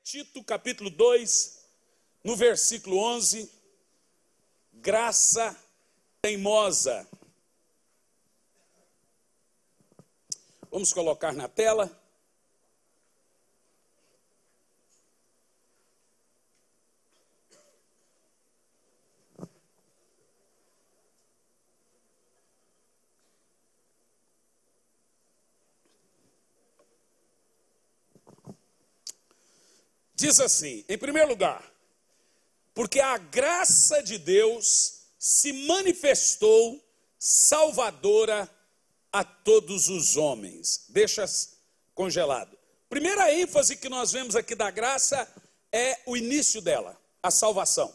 Tito, capítulo 2, no versículo 11, graça teimosa. Vamos colocar na tela. Diz assim, em primeiro lugar, porque a graça de Deus se manifestou salvadora a todos os homens. Deixa congelado. Primeira ênfase que nós vemos aqui da graça é o início dela, a salvação.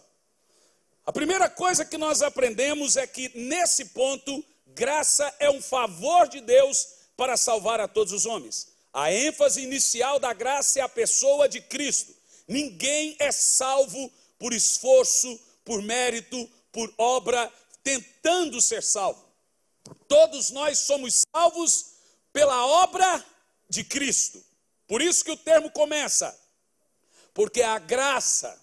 A primeira coisa que nós aprendemos é que nesse ponto, graça é um favor de Deus para salvar a todos os homens. A ênfase inicial da graça é a pessoa de Cristo. Ninguém é salvo por esforço, por mérito, por obra, tentando ser salvo. Todos nós somos salvos pela obra de Cristo. Por isso que o termo começa. Porque a graça,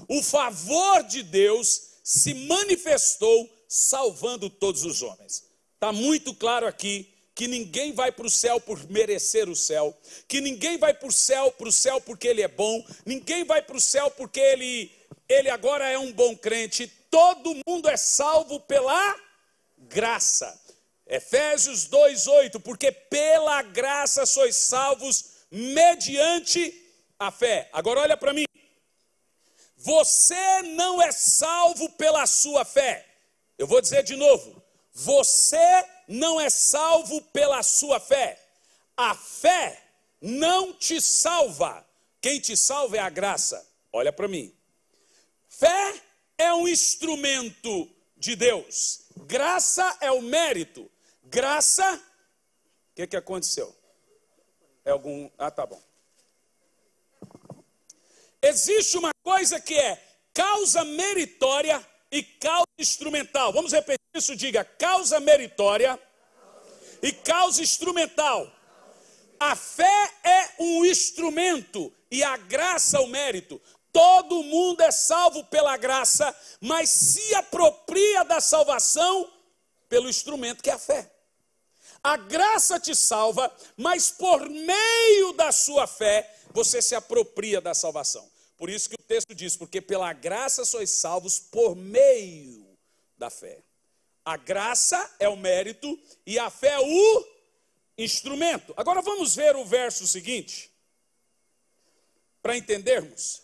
o favor de Deus se manifestou salvando todos os homens. Está muito claro aqui que ninguém vai para o céu por merecer o céu, que ninguém vai para o céu porque ele é bom, ninguém vai para o céu porque ele agora é um bom crente. Todo mundo é salvo pela graça. Efésios 2:8, porque pela graça sois salvos mediante a fé. Agora olha para mim. Você não é salvo pela sua fé. Eu vou dizer de novo. Você não é salvo pela sua fé. A fé não te salva. Quem te salva é a graça. Olha para mim. Fé é um instrumento de Deus. Graça é o mérito. Graça, o que aconteceu? É algum... tá bom. Existe uma coisa que é causa meritória e causa instrumental. Vamos repetir isso, diga, causa meritória e causa instrumental. A fé é um instrumento e a graça o mérito. Todo mundo é salvo pela graça, mas se apropria da salvação pelo instrumento que é a fé. A graça te salva, mas por meio da sua fé, você se apropria da salvação. Por isso que o texto diz, porque pela graça sois salvos por meio da fé. A graça é o mérito e a fé é o instrumento. Agora vamos ver o verso seguinte, para entendermos.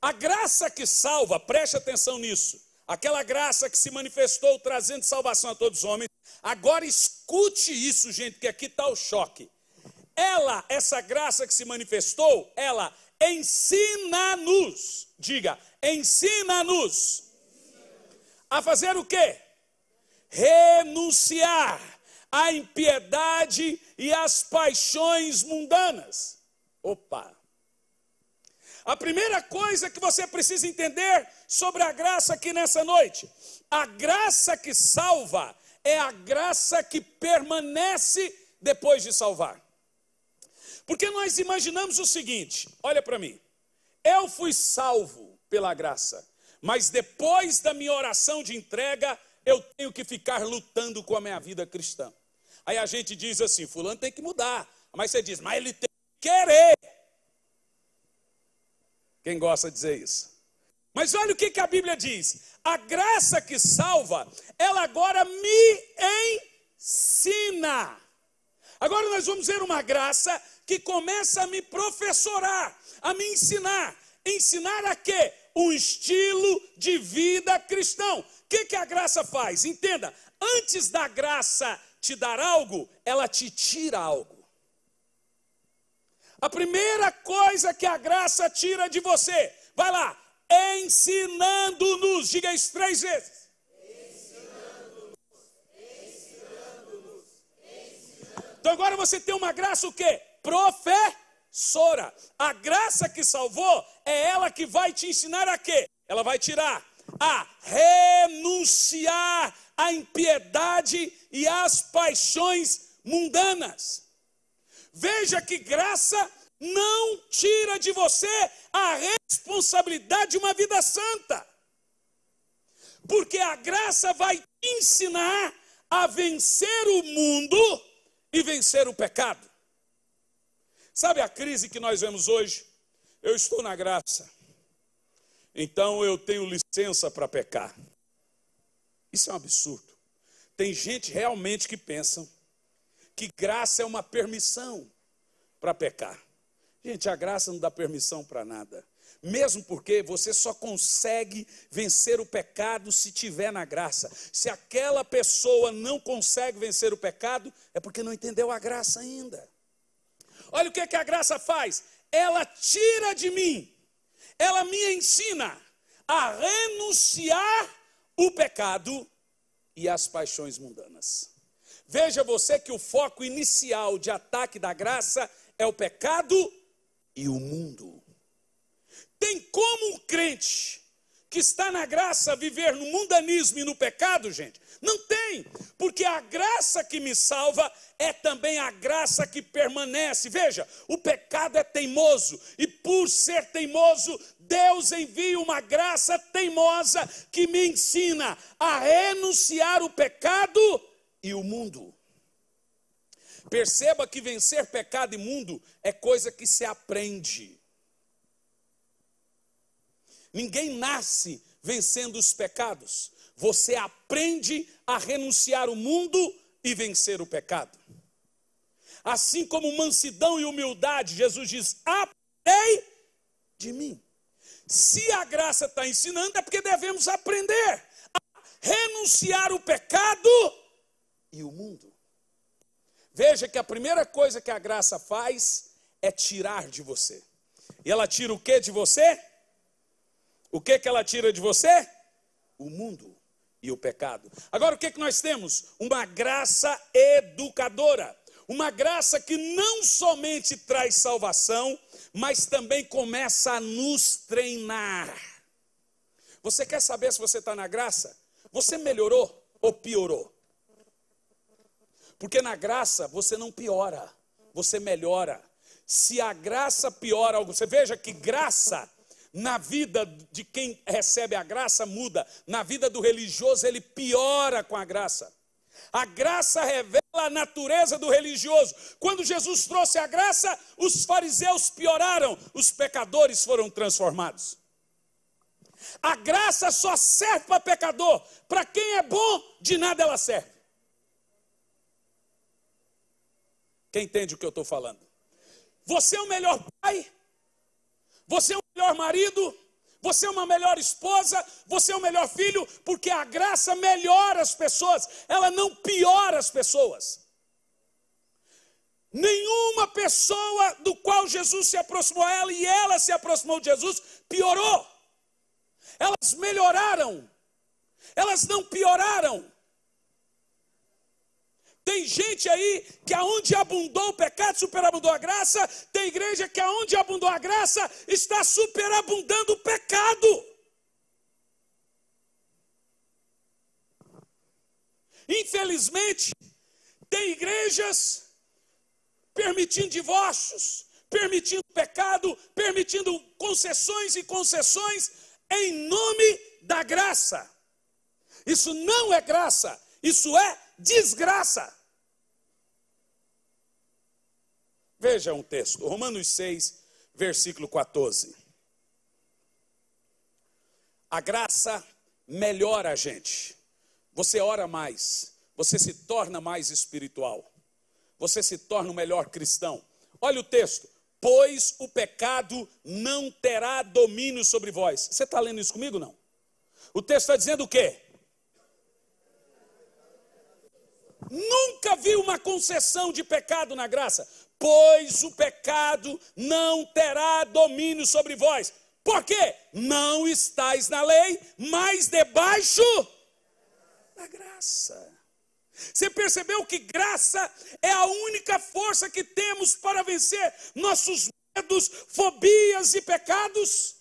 A graça que salva, preste atenção nisso, aquela graça que se manifestou trazendo salvação a todos os homens, agora escute isso, gente, que aqui está o choque. Essa graça que se manifestou, ela ensina-nos, diga, ensina-nos a fazer o quê? Renunciar à impiedade e às paixões mundanas. Opa! A primeira coisa que você precisa entender sobre a graça aqui nessa noite, a graça que salva é a graça que permanece depois de salvar. Porque nós imaginamos o seguinte, olha para mim, eu fui salvo pela graça, mas depois da minha oração de entrega, eu tenho que ficar lutando com a minha vida cristã. Aí a gente diz assim, fulano tem que mudar, mas você diz, mas ele tem que querer. Quem gosta de dizer isso? Mas olha o que a Bíblia diz, a graça que salva, ela agora me ensina. Agora nós vamos ver uma graça que começa a me professorar, a me ensinar. Ensinar a quê? Um estilo de vida cristão. O que a graça faz? Entenda, antes da graça te dar algo, ela te tira algo. A primeira coisa que a graça tira de você, vai lá, ensinando-nos, diga isso 3 vezes. Então agora você tem uma graça o quê? Professora. A graça que salvou é ela que vai te ensinar a quê? Ela vai tirar a renunciar à impiedade e às paixões mundanas. Veja que graça não tira de você a responsabilidade de uma vida santa. Porque a graça vai te ensinar a vencer o mundo e vencer o pecado. Sabe a crise que nós vemos hoje? Eu estou na graça, então eu tenho licença para pecar. Isso é um absurdo. Tem gente realmente que pensa que graça é uma permissão para pecar. Gente, a graça não dá permissão para nada. Mesmo porque você só consegue vencer o pecado se tiver na graça. Se aquela pessoa não consegue vencer o pecado, é porque não entendeu a graça ainda. Olha o que a graça faz. Ela tira de mim, ela me ensina a renunciar o pecado e as paixões mundanas. Veja você que o foco inicial de ataque da graça é o pecado e o mundo. Tem como um crente que está na graça viver no mundanismo e no pecado, gente? Não tem, porque a graça que me salva é também a graça que permanece. Veja, o pecado é teimoso, e por ser teimoso, Deus envia uma graça teimosa que me ensina a renunciar o pecado e o mundo. Perceba que vencer pecado e mundo é coisa que se aprende. Ninguém nasce vencendo os pecados. Você aprende a renunciar o mundo e vencer o pecado. Assim como mansidão e humildade, Jesus diz, aprendei de mim. Se a graça está ensinando, é porque devemos aprender a renunciar o pecado e o mundo. Veja que a primeira coisa que a graça faz é tirar de você. E ela tira o que de você? O que ela tira de você? O mundo e o pecado. Agora o que nós temos? Uma graça educadora. Uma graça que não somente traz salvação, mas também começa a nos treinar. Você quer saber se você está na graça? Você melhorou ou piorou? Porque na graça você não piora, você melhora. Se a graça piora algo, você veja que graça na vida de quem recebe a graça muda. Na vida do religioso ele piora com a graça. A graça revela a natureza do religioso. Quando Jesus trouxe a graça, os fariseus pioraram, os pecadores foram transformados. A graça só serve para pecador. Para quem é bom, de nada ela serve. Quem entende o que eu estou falando? Você é o melhor pai, você é o melhor marido, você é uma melhor esposa, você é o melhor filho, porque a graça melhora as pessoas, ela não piora as pessoas. Nenhuma pessoa do qual Jesus se aproximou a ela e ela se aproximou de Jesus, piorou. Elas melhoraram, elas não pioraram. Tem gente aí que aonde abundou o pecado, superabundou a graça. Tem igreja que aonde abundou a graça, está superabundando o pecado. Infelizmente, tem igrejas permitindo divórcios, permitindo pecado, permitindo concessões e concessões em nome da graça. Isso não é graça, isso é desgraça. Veja um texto, Romanos 6, versículo 14. A graça melhora a gente. Você ora mais, você se torna mais espiritual, você se torna um melhor cristão. Olha o texto, pois o pecado não terá domínio sobre vós. Você está lendo isso comigo, não? O texto está dizendo o quê? Nunca vi uma concessão de pecado na graça. Pois o pecado não terá domínio sobre vós. Por quê? Não estáis na lei, mas debaixo da graça. Você percebeu que graça é a única força que temos para vencer nossos medos, fobias e pecados?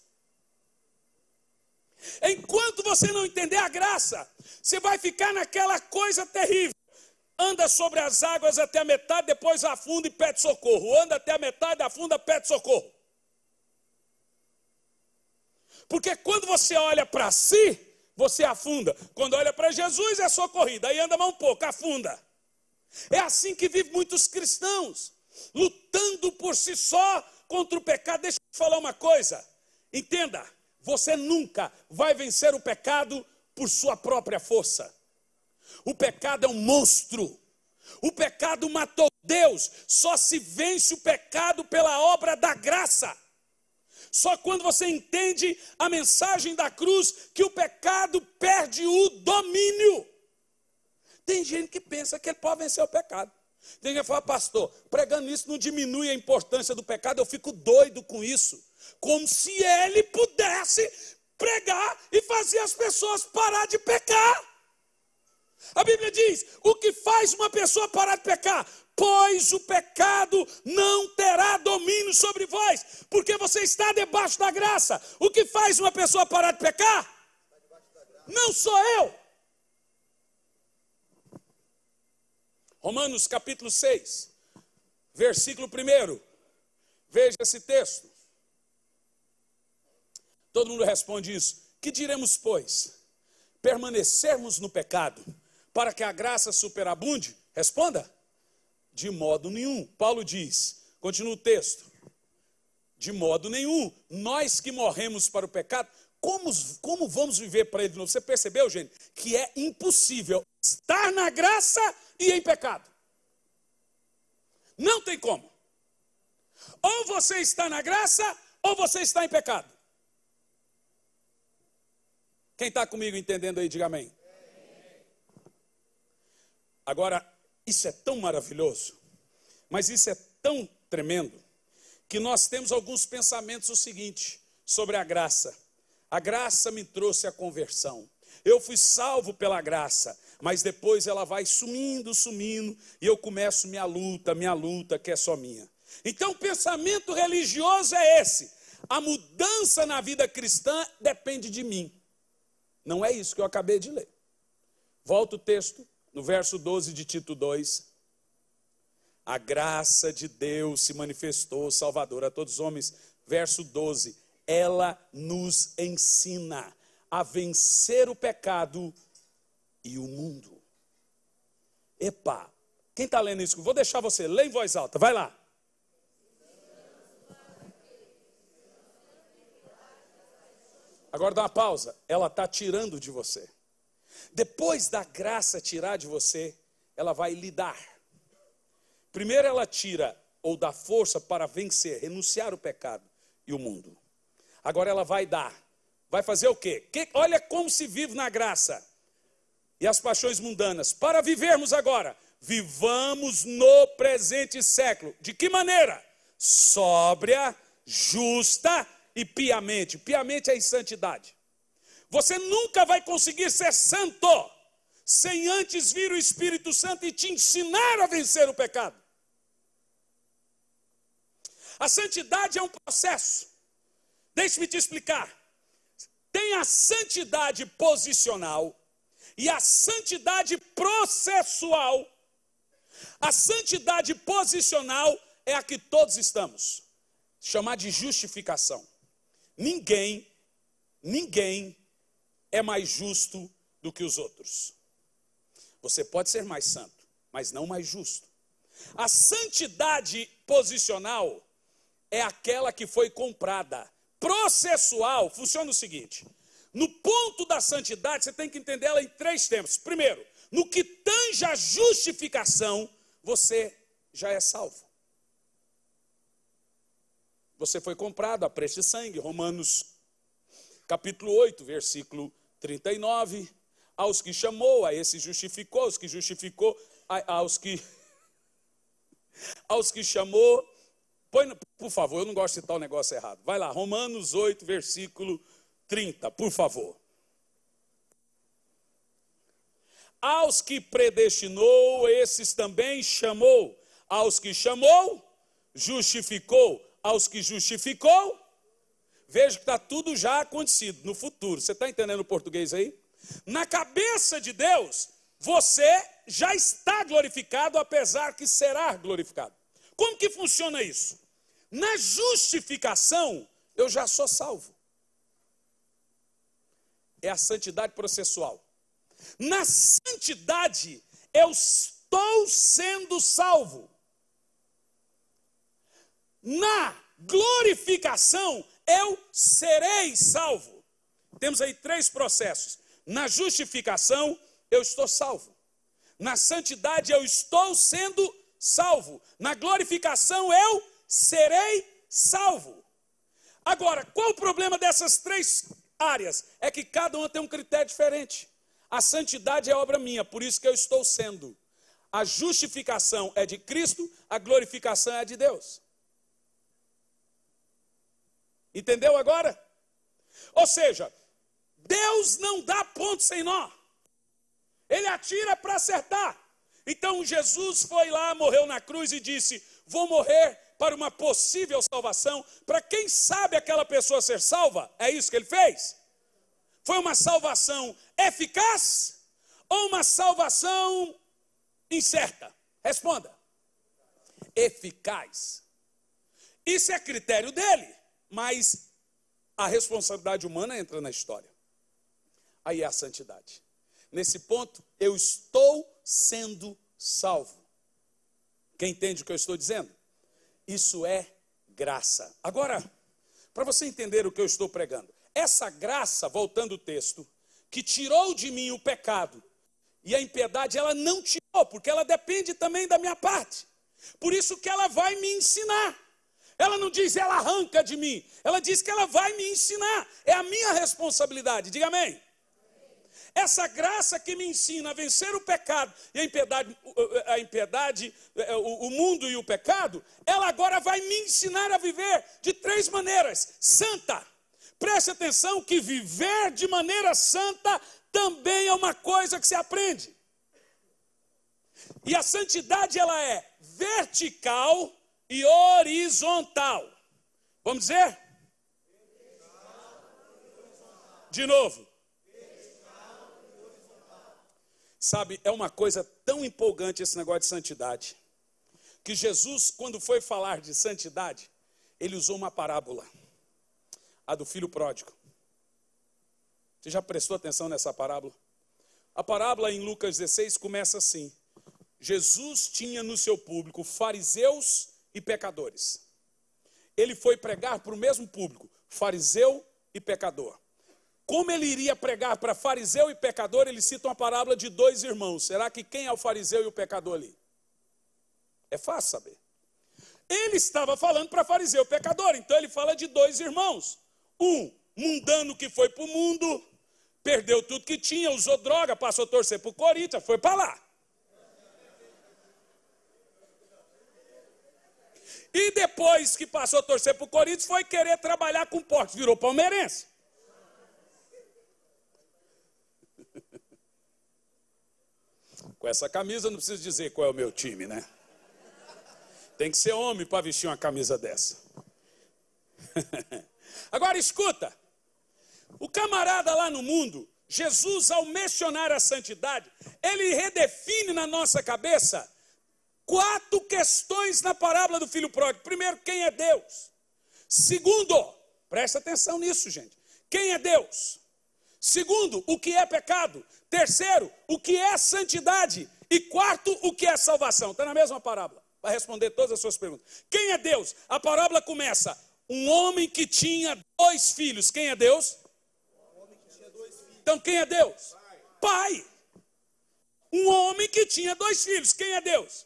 Enquanto você não entender a graça, você vai ficar naquela coisa terrível. anda sobre as águas até a metade, depois afunda e pede socorro. Anda até a metade, afunda, pede socorro. Porque quando você olha para si, você afunda. Quando olha para Jesus, é socorrido. Aí anda mais um pouco, afunda. É assim que vivem muitos cristãos, lutando por si só contra o pecado. Deixa eu te falar uma coisa. Entenda, você nunca vai vencer o pecado por sua própria força. O pecado é um monstro. O pecado matou Deus. Só se vence o pecado pela obra da graça. Só quando você entende a mensagem da cruz que o pecado perde o domínio. Tem gente que pensa que ele pode vencer o pecado. Tem gente que fala, pastor, pregando isso não diminui a importância do pecado. Eu fico doido com isso. Como se ele pudesse pregar e fazer as pessoas parar de pecar. A Bíblia diz, o que faz uma pessoa parar de pecar? Pois o pecado não terá domínio sobre vós, porque você está debaixo da graça. O que faz uma pessoa parar de pecar? Não sou eu. Romanos capítulo 6, versículo 1. Veja esse texto. Todo mundo responde isso. Que diremos, pois? Permanecermos no pecado para que a graça superabunde? Responda. De modo nenhum. Paulo diz, continua o texto. De modo nenhum. Nós que morremos para o pecado, como vamos viver para ele de novo? Você percebeu, gente, que é impossível estar na graça e em pecado. Não tem como. Ou você está na graça, ou você está em pecado. Quem está comigo entendendo aí, diga amém. Agora, isso é tão maravilhoso, mas isso é tão tremendo, que nós temos alguns pensamentos o seguinte, sobre a graça. A graça me trouxe a conversão. Eu fui salvo pela graça, mas depois ela vai sumindo, e eu começo minha luta que é só minha. Então o pensamento religioso é esse. A mudança na vida cristã depende de mim. Não é isso que eu acabei de ler. Volta o texto, no verso 12 de Tito 2. A graça de Deus se manifestou, Salvador a todos os homens. Verso 12. Ela nos ensina a vencer o pecado e o mundo. Epa, quem está lendo isso? Vou deixar você, lê em voz alta, vai lá. Agora dá uma pausa, ela está tirando de você. Depois da graça tirar de você, ela vai lhe dar. Primeiro ela tira ou dá força para vencer, renunciar o pecado e o mundo. Agora ela vai dar. Vai fazer o quê? Olha como se vive na graça e as paixões mundanas. Para vivermos agora, vivamos no presente século. De que maneira? Sóbria, justa e piamente. Piamente é em santidade. Você nunca vai conseguir ser santo sem antes vir o Espírito Santo e te ensinar a vencer o pecado. A santidade é um processo. Deixe-me te explicar. Tem a santidade posicional e a santidade processual. A santidade posicional é a que todos estamos. Chamar de justificação. Ninguém é mais justo do que os outros. Você pode ser mais santo, mas não mais justo. A santidade posicional é aquela que foi comprada. Processual funciona o seguinte: no ponto da santidade, você tem que entender ela em 3 tempos. Primeiro, no que tange a justificação, você já é salvo. Você foi comprado a preço de sangue. Romanos capítulo 8, versículo 39. Aos que chamou, a esse justificou, aos que justificou, aos que chamou. Põe, por favor, eu não gosto de citar o negócio errado. Vai lá, Romanos 8, versículo 30, por favor. Aos que predestinou, esses também chamou. Aos que chamou, justificou. Aos que justificou, veja que está tudo já acontecido no futuro. Você está entendendo o português aí? Na cabeça de Deus, você já está glorificado, apesar que será glorificado. Como que funciona isso? Na justificação, eu já sou salvo. É a santidade processual. Na santidade, eu estou sendo salvo. Na glorificação, eu serei salvo. Temos aí 3 processos. Na justificação, eu estou salvo. Na santidade, eu estou sendo salvo. Na glorificação, eu serei salvo. Agora, qual o problema dessas 3 áreas? É que cada uma tem um critério diferente. A santidade é obra minha, por isso que eu estou sendo. A justificação é de Cristo, a glorificação é de Deus. Entendeu agora? Ou seja, Deus não dá ponto sem nó. Ele atira para acertar. Então Jesus foi lá, morreu na cruz e disse: vou morrer para uma possível salvação, para quem sabe aquela pessoa ser salva. É isso que ele fez? Foi uma salvação eficaz ou uma salvação incerta? Responda. Eficaz. Isso é critério dele, mas a responsabilidade humana entra na história. Aí é a santidade. Nesse ponto, eu estou sendo salvo. Quem entende o que eu estou dizendo? Isso é graça. Agora, para você entender o que eu estou pregando, essa graça, voltando ao texto, que tirou de mim o pecado e a impiedade, ela não tirou, porque ela depende também da minha parte. Por isso que ela vai me ensinar. Ela não diz, ela arranca de mim. Ela diz que ela vai me ensinar. É a minha responsabilidade. Diga amém. Essa graça que me ensina a vencer o pecado e a impiedade, o mundo e o pecado, ela agora vai me ensinar a viver de 3 maneiras. Santa. Preste atenção que viver de maneira santa também é uma coisa que se aprende. E a santidade, ela é vertical e horizontal. Vamos dizer? De novo. Sabe, é uma coisa tão empolgante esse negócio de santidade, que Jesus, quando foi falar de santidade, ele usou uma parábola, a do filho pródigo. Você já prestou atenção nessa parábola? A parábola em Lucas 16 começa assim: Jesus tinha no seu público fariseus e pecadores. Ele foi pregar para o mesmo público, fariseu e pecador. Como ele iria pregar para fariseu e pecador, ele cita uma parábola de 2 irmãos. Será que quem é o fariseu e o pecador ali? É fácil saber. Ele estava falando para fariseu e pecador, então ele fala de 2 irmãos. Um mundano que foi para o mundo, perdeu tudo que tinha, usou droga, passou a torcer para o Corinthians, foi para lá. E depois que passou a torcer para o Corinthians, foi querer trabalhar com porcos, virou palmeirense. Com essa camisa, não preciso dizer qual é o meu time, né? Tem que ser homem para vestir uma camisa dessa. Agora escuta, o camarada lá no mundo, Jesus, ao mencionar a santidade, ele redefine na nossa cabeça 4 questões na parábola do filho pródigo. Primeiro, quem é Deus? Segundo, presta atenção nisso, gente. Quem é Deus? Segundo, o que é pecado? Terceiro, o que é santidade? E quarto, o que é salvação? Está na mesma parábola. Vai responder todas as suas perguntas. Quem é Deus? A parábola começa: um homem que tinha 2 filhos. Quem é Deus? Então quem é Deus? Pai. Um homem que tinha 2 filhos. Quem é Deus?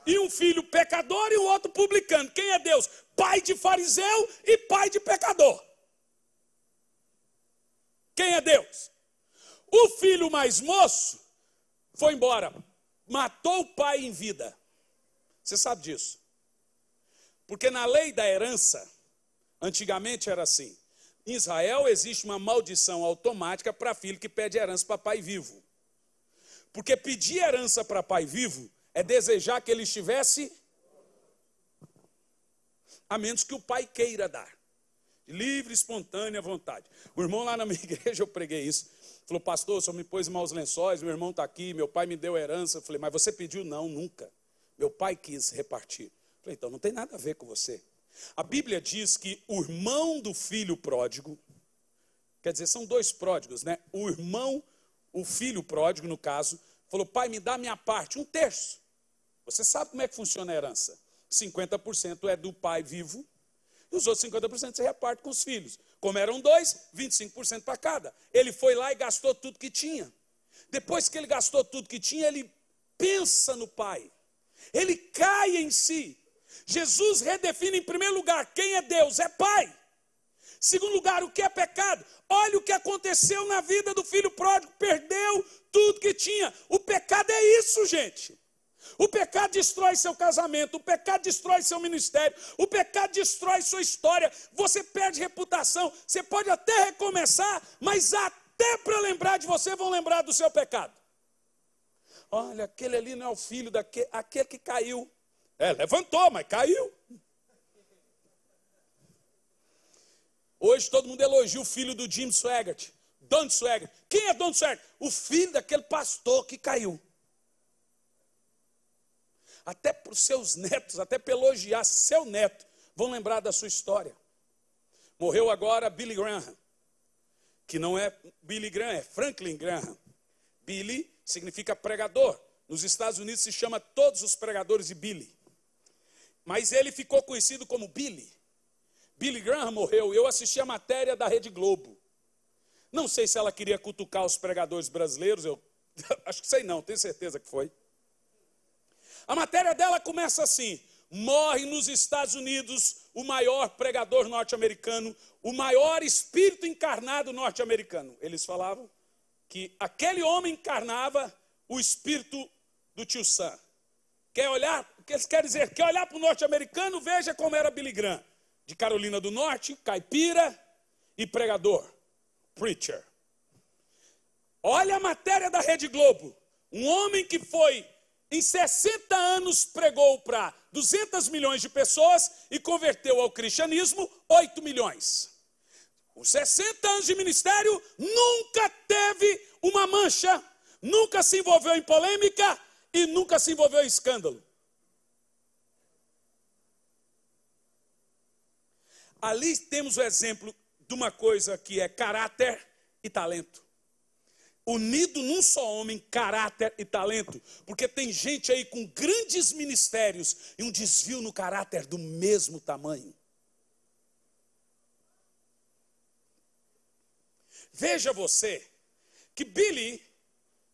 E um filho pecador e o outro publicano. Quem é Deus? Pai de fariseu e pai de pecador. Quem é Deus? O filho mais moço foi embora, matou o pai em vida. Você sabe disso? Porque na lei da herança, antigamente era assim. Em Israel existe uma maldição automática para filho que pede herança para pai vivo. Porque pedir herança para pai vivo é desejar que ele estivesse, a menos que o pai queira dar. livre, espontânea vontade. O irmão lá na minha igreja, eu preguei isso. Falou, pastor, o senhor me pôs em maus lençóis, meu irmão está aqui, meu pai me deu herança. Eu falei, mas você pediu? Não, nunca. Meu pai quis repartir. Eu falei, então não tem nada a ver com você. A Bíblia diz que o irmão do filho pródigo, quer dizer, são dois pródigos, né? O irmão, o filho pródigo, no caso, falou, pai, me dá a minha parte, 1/3. Você sabe como é que funciona a herança. 50% é do pai vivo, e os outros 50% se reparte com os filhos. Como eram 2, 25% para cada. Ele foi lá e gastou tudo que tinha. Depois que ele gastou tudo que tinha, ele pensa no pai. Ele cai em si. Jesus redefine em primeiro lugar quem é Deus, é pai. Segundo lugar, o que é pecado? Olha o que aconteceu na vida do filho pródigo, perdeu tudo que tinha. O pecado é isso, gente. O pecado destrói seu casamento, o pecado destrói seu ministério, o pecado destrói sua história, você perde reputação, você pode até recomeçar, mas até para lembrar de você vão lembrar do seu pecado. Olha, aquele ali não é o filho aquele que caiu. Levantou, mas caiu. Hoje todo mundo elogia o filho do Jim Swaggart, Don Swaggart. Quem é Don Swaggart? O filho daquele pastor que caiu. Até para os seus netos, até para elogiar seu neto, vão lembrar da sua história. Morreu agora Billy Graham, que não é Billy Graham, é Franklin Graham. Billy significa pregador. Nos Estados Unidos se chama todos os pregadores de Billy. Mas ele ficou conhecido como Billy. Billy Graham morreu, eu assisti a matéria da Rede Globo. Não sei se ela queria cutucar os pregadores brasileiros, eu acho que sei não, tenho certeza que foi. A matéria dela começa assim: morre nos Estados Unidos o maior pregador norte-americano, o maior espírito encarnado norte-americano. Eles falavam que aquele homem encarnava o espírito do tio Sam. Quer olhar? O que eles querem dizer? Quer olhar para o norte-americano? Veja como era Billy Graham. De Carolina do Norte, caipira e pregador, preacher. Olha a matéria da Rede Globo. Um homem que foi, em 60 anos, pregou para 200 milhões de pessoas e converteu ao cristianismo 8 milhões. Com 60 anos de ministério, nunca teve uma mancha, nunca se envolveu em polêmica e nunca se envolveu em escândalo. Ali temos o exemplo de uma coisa que é caráter e talento. Unido num só homem, caráter e talento. Porque tem gente aí com grandes ministérios e um desvio no caráter do mesmo tamanho. Veja você que Billy,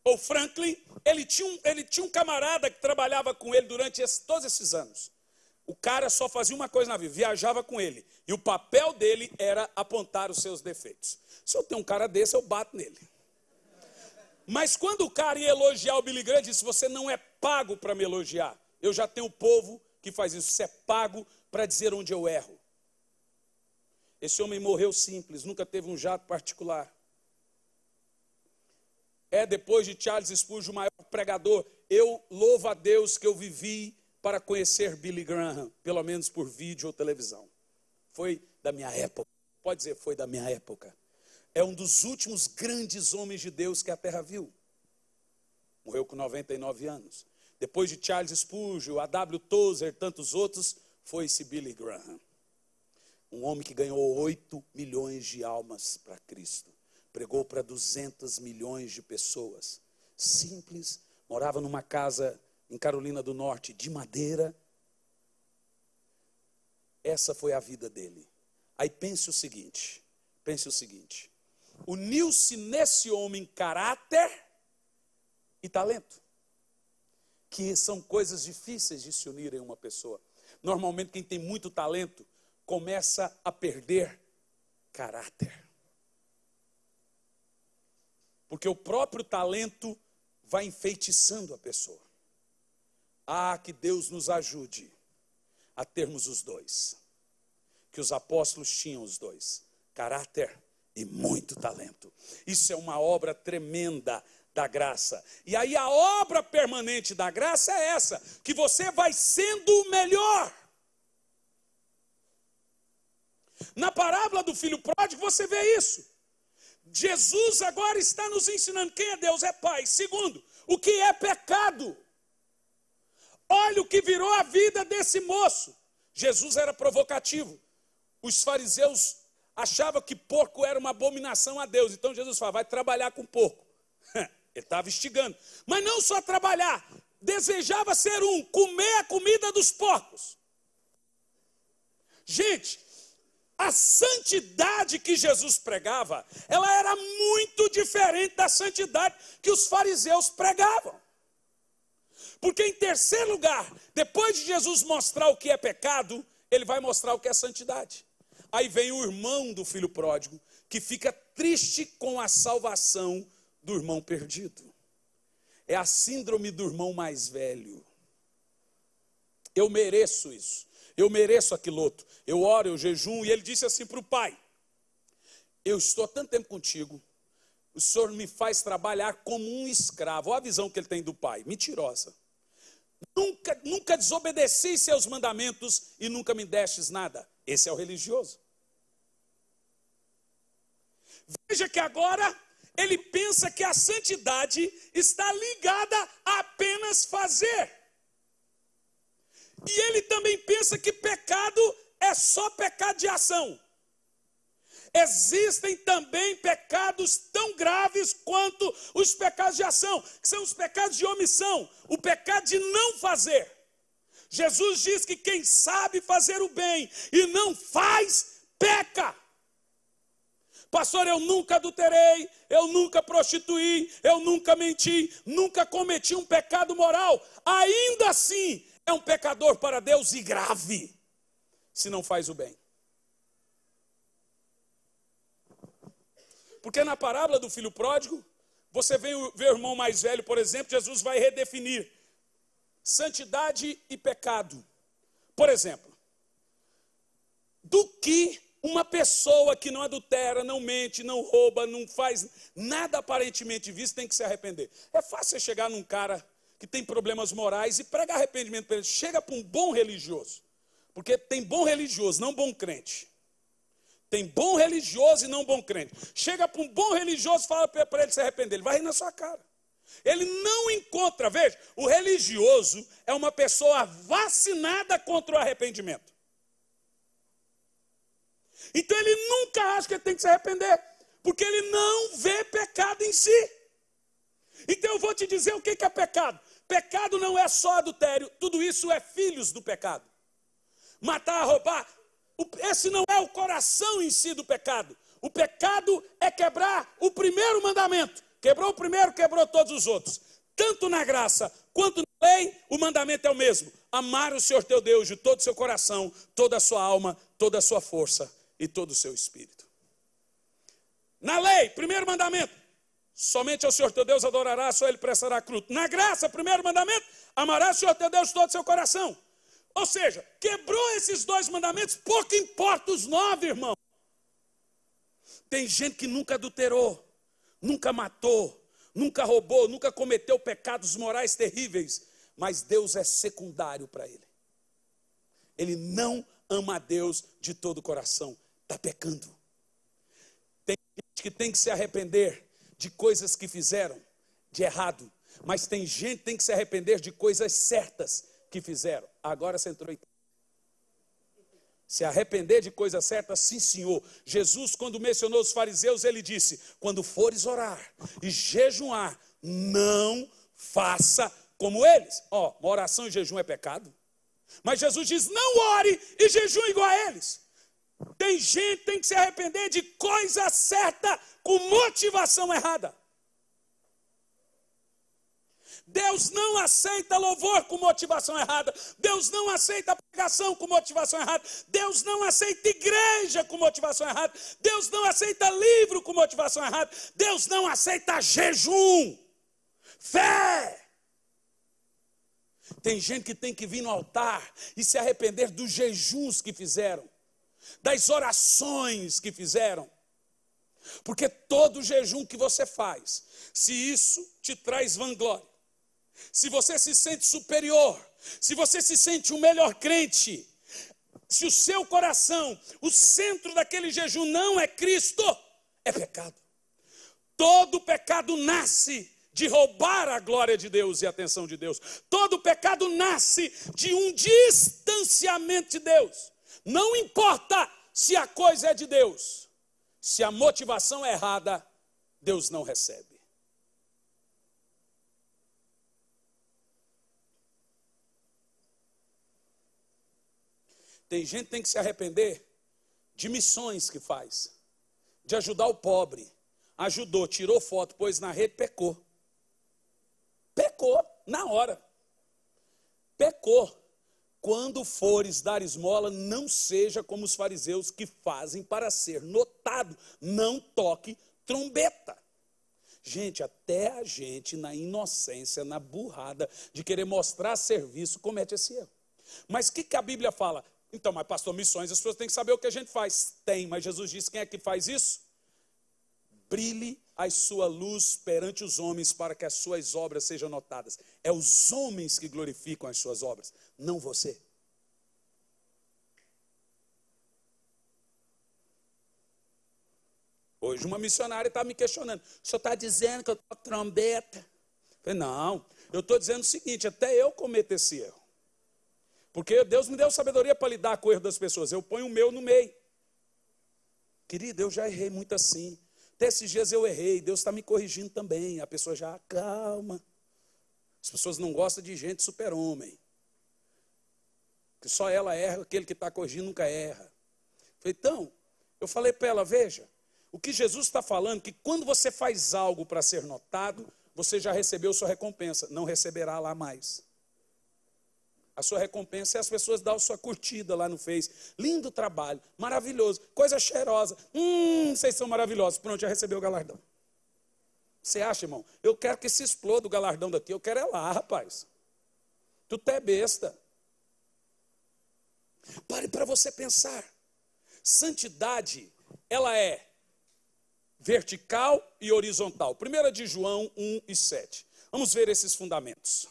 ou Franklin, ele tinha um camarada que trabalhava com ele durante todos esses anos. O cara só fazia uma coisa na vida, viajava com ele. E o papel dele era apontar os seus defeitos. Se eu tenho um cara desse, eu bato nele. Mas quando o cara ia elogiar o Billy Graham, ele disse: você não é pago para me elogiar. Eu já tenho o povo que faz isso. Você é pago para dizer onde eu erro. Esse homem morreu simples, nunca teve um jato particular. Depois de Charles Spurgeon, o maior pregador. Eu louvo a Deus que eu vivi para conhecer Billy Graham, pelo menos por vídeo ou televisão. Foi da minha época. Pode dizer, foi da minha época. É um dos últimos grandes homens de Deus que a terra viu. Morreu com 99 anos. Depois de Charles Spurgeon, A.W. Tozer, tantos outros, foi esse Billy Graham. Um homem que ganhou 8 milhões de almas para Cristo. Pregou para 200 milhões de pessoas. Simples, morava numa casa em Carolina do Norte, de madeira. Essa foi a vida dele. Aí pense o seguinte, uniu-se nesse homem caráter e talento, que são coisas difíceis de se unir em uma pessoa. Normalmente quem tem muito talento começa a perder caráter. Porque o próprio talento vai enfeitiçando a pessoa. Que Deus nos ajude a termos os dois. Que os apóstolos tinham os dois. Caráter e muito talento. Isso é uma obra tremenda da graça. E aí a obra permanente da graça é essa. Que você vai sendo o melhor. Na parábola do filho pródigo você vê isso. Jesus agora está nos ensinando quem é Deus, é Pai. Segundo, o que é pecado. Olha o que virou a vida desse moço. Jesus era provocativo. Os fariseus achavam que porco era uma abominação a Deus. Então Jesus fala, vai trabalhar com porco. Ele estava instigando. Mas não só trabalhar, desejava ser comer a comida dos porcos. Gente, a santidade que Jesus pregava, ela era muito diferente da santidade que os fariseus pregavam. Porque em terceiro lugar, depois de Jesus mostrar o que é pecado, ele vai mostrar o que é santidade. Aí vem o irmão do filho pródigo, que fica triste com a salvação do irmão perdido. É a síndrome do irmão mais velho. Eu mereço isso. Eu mereço aquilo outro. Eu oro, eu jejum. E ele disse assim para o pai, eu estou há tanto tempo contigo, o senhor me faz trabalhar como um escravo. Olha a visão que ele tem do pai, mentirosa. Nunca desobedeci seus mandamentos e nunca me destes nada. Esse é o religioso. Veja que agora ele pensa que a santidade está ligada a apenas fazer. E ele também pensa que pecado é só pecado de ação. Existem também pecados tão graves quanto os pecados de ação, que são os pecados de omissão, o pecado de não fazer. Jesus diz que quem sabe fazer o bem e não faz, peca. Pastor, eu nunca adulterei, eu nunca prostituí, eu nunca menti, nunca cometi um pecado moral. Ainda assim, é um pecador para Deus e grave, se não faz o bem. Porque na parábola do filho pródigo, você vê o irmão mais velho, por exemplo, Jesus vai redefinir santidade e pecado. Por exemplo, do que uma pessoa que não adultera, não mente, não rouba, não faz nada aparentemente visto, tem que se arrepender. É fácil você chegar num cara que tem problemas morais e pregar arrependimento para ele. Chega para um bom religioso, porque tem bom religioso, não bom crente. Tem bom religioso e não bom crente. Chega para um bom religioso e fala para ele se arrepender. Ele vai rir na sua cara. Ele não encontra, veja, o religioso é uma pessoa vacinada contra o arrependimento. Então ele nunca acha que ele tem que se arrepender, porque ele não vê pecado em si. Então eu vou te dizer o que é pecado. Pecado não é só adultério, tudo isso é filhos do pecado. Matar, roubar. Esse não é o coração em si do pecado. O pecado é quebrar o primeiro mandamento. Quebrou o primeiro, quebrou todos os outros. Tanto na graça quanto na lei, o mandamento é o mesmo. Amar o Senhor teu Deus de todo o seu coração, toda a sua alma, toda a sua força e todo o seu espírito. Na lei, primeiro mandamento, somente ao Senhor teu Deus adorarás, só ele prestará culto. Na graça, primeiro mandamento, amarás o Senhor teu Deus de todo o seu coração. Ou seja, quebrou esses dois mandamentos, pouco importa os 9, irmão. Tem gente que nunca adulterou, nunca matou, nunca roubou, nunca cometeu pecados morais terríveis, mas Deus é secundário para ele. Ele não ama a Deus de todo o coração, está pecando. Tem gente que tem que se arrepender de coisas que fizeram de errado, mas tem gente que tem que se arrepender de coisas certas que fizeram. Agora você entrou em... Se arrepender de coisa certa, sim senhor. Jesus, quando mencionou os fariseus, ele disse, quando fores orar e jejuar, não faça como eles. Uma oração e jejum é pecado. Mas Jesus diz, não ore e jejum igual a eles. Tem gente que tem que se arrepender de coisa certa com motivação errada. Deus não aceita louvor com motivação errada. Deus não aceita pregação com motivação errada. Deus não aceita igreja com motivação errada. Deus não aceita livro com motivação errada. Deus não aceita jejum. Fé. Tem gente que tem que vir no altar e se arrepender dos jejuns que fizeram, das orações que fizeram. Porque todo jejum que você faz, se isso te traz vanglória, se você se sente superior, se você se sente o melhor crente, se o seu coração, o centro daquele jejum não é Cristo, é pecado. Todo pecado nasce de roubar a glória de Deus e a atenção de Deus. Todo pecado nasce de um distanciamento de Deus. Não importa se a coisa é de Deus. Se a motivação é errada, Deus não recebe. Tem gente que tem que se arrepender de missões que faz, de ajudar o pobre. Ajudou, tirou foto, pôs na rede, pecou. Pecou, na hora. Pecou. Quando fores dar esmola, não seja como os fariseus que fazem para ser notado. Não toque trombeta. Gente, até a gente, na inocência, na burrada de querer mostrar serviço, comete esse erro. Mas o que a Bíblia fala? Então, mas pastor, missões, as pessoas têm que saber o que a gente faz. Tem, mas Jesus disse, quem é que faz isso? Brilhe a sua luz perante os homens para que as suas obras sejam notadas. É os homens que glorificam as suas obras, não você. Hoje uma missionária está me questionando. O senhor está dizendo que eu toco trombeta? Eu falei, não, eu estou dizendo o seguinte, até eu cometo esse erro. Porque Deus me deu sabedoria para lidar com o erro das pessoas. Eu ponho o meu no meio. Querido, eu já errei muito assim. Até esses dias eu errei, Deus está me corrigindo também. A pessoa já calma. As pessoas não gostam de gente super-homem. Que só ela erra, aquele que está corrigindo nunca erra. Então, eu falei para ela, veja, o que Jesus está falando, que quando você faz algo para ser notado, você já recebeu sua recompensa, não receberá lá mais. A sua recompensa é as pessoas darem sua curtida lá no Face. Lindo trabalho, maravilhoso, coisa cheirosa. Vocês são maravilhosos. Pronto, já recebeu o galardão. Você acha, irmão? Eu quero que se exploda o galardão daqui. Eu quero é lá, rapaz. Tu é besta. Pare para você pensar. Santidade, ela é vertical e horizontal. 1 de João 1:7. Vamos ver esses fundamentos.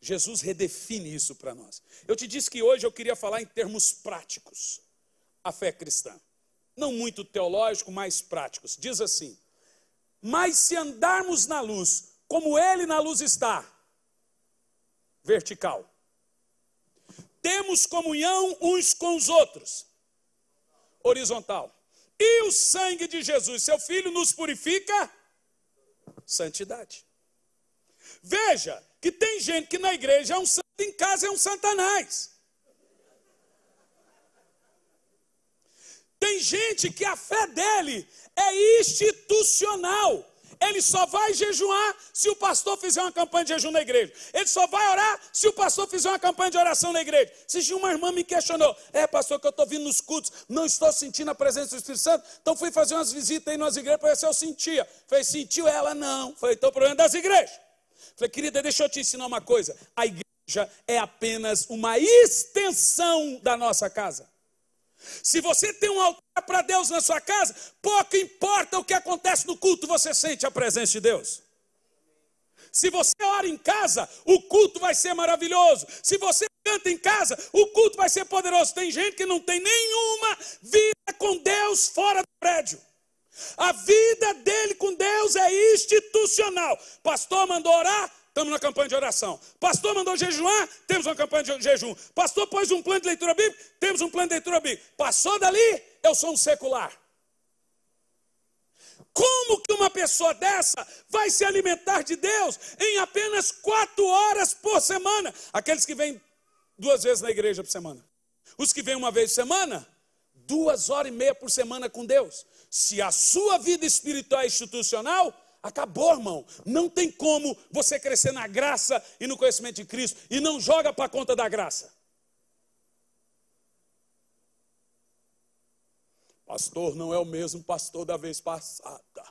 Jesus redefine isso para nós. Eu te disse que hoje eu queria falar em termos práticos. A fé cristã. Não muito teológico, mas práticos. Diz assim, mas se andarmos na luz, como Ele na luz está, vertical, temos comunhão uns com os outros, horizontal. E o sangue de Jesus, seu Filho, nos purifica, santidade. Veja, que tem gente que na igreja é um santo, em casa é um satanás. Tem gente que a fé dele é institucional. Ele só vai jejuar se o pastor fizer uma campanha de jejum na igreja. Ele só vai orar se o pastor fizer uma campanha de oração na igreja. Se uma irmã me questionou, pastor, que eu estou vindo nos cultos, não estou sentindo a presença do Espírito Santo, então fui fazer umas visitas aí nas igrejas para ver se eu sentia. Falei, sentiu? Ela não. Falei, então o problema é das igrejas. Falei, querida, deixa eu te ensinar uma coisa. A igreja é apenas uma extensão da nossa casa. Se você tem um altar para Deus na sua casa, pouco importa o que acontece no culto, você sente a presença de Deus. Se você ora em casa, o culto vai ser maravilhoso. Se você canta em casa, o culto vai ser poderoso. Tem gente que não tem nenhuma vida com Deus fora do prédio. A vida dele com Deus é institucional. Pastor mandou orar, estamos na campanha de oração. Pastor mandou jejuar, temos uma campanha de jejum. Pastor pôs um plano de leitura bíblica, temos um plano de leitura bíblica. Passou dali, eu sou um secular. Como que uma pessoa dessa vai se alimentar de Deus em apenas 4 horas por semana? Aqueles que vêm 2 vezes na igreja por semana. Os que vêm 1 vez por semana, 2h30 por semana com Deus. Se a sua vida espiritual é institucional, acabou, irmão. Não tem como você crescer na graça e no conhecimento de Cristo e não joga para a conta da graça. Pastor, não é o mesmo pastor da vez passada.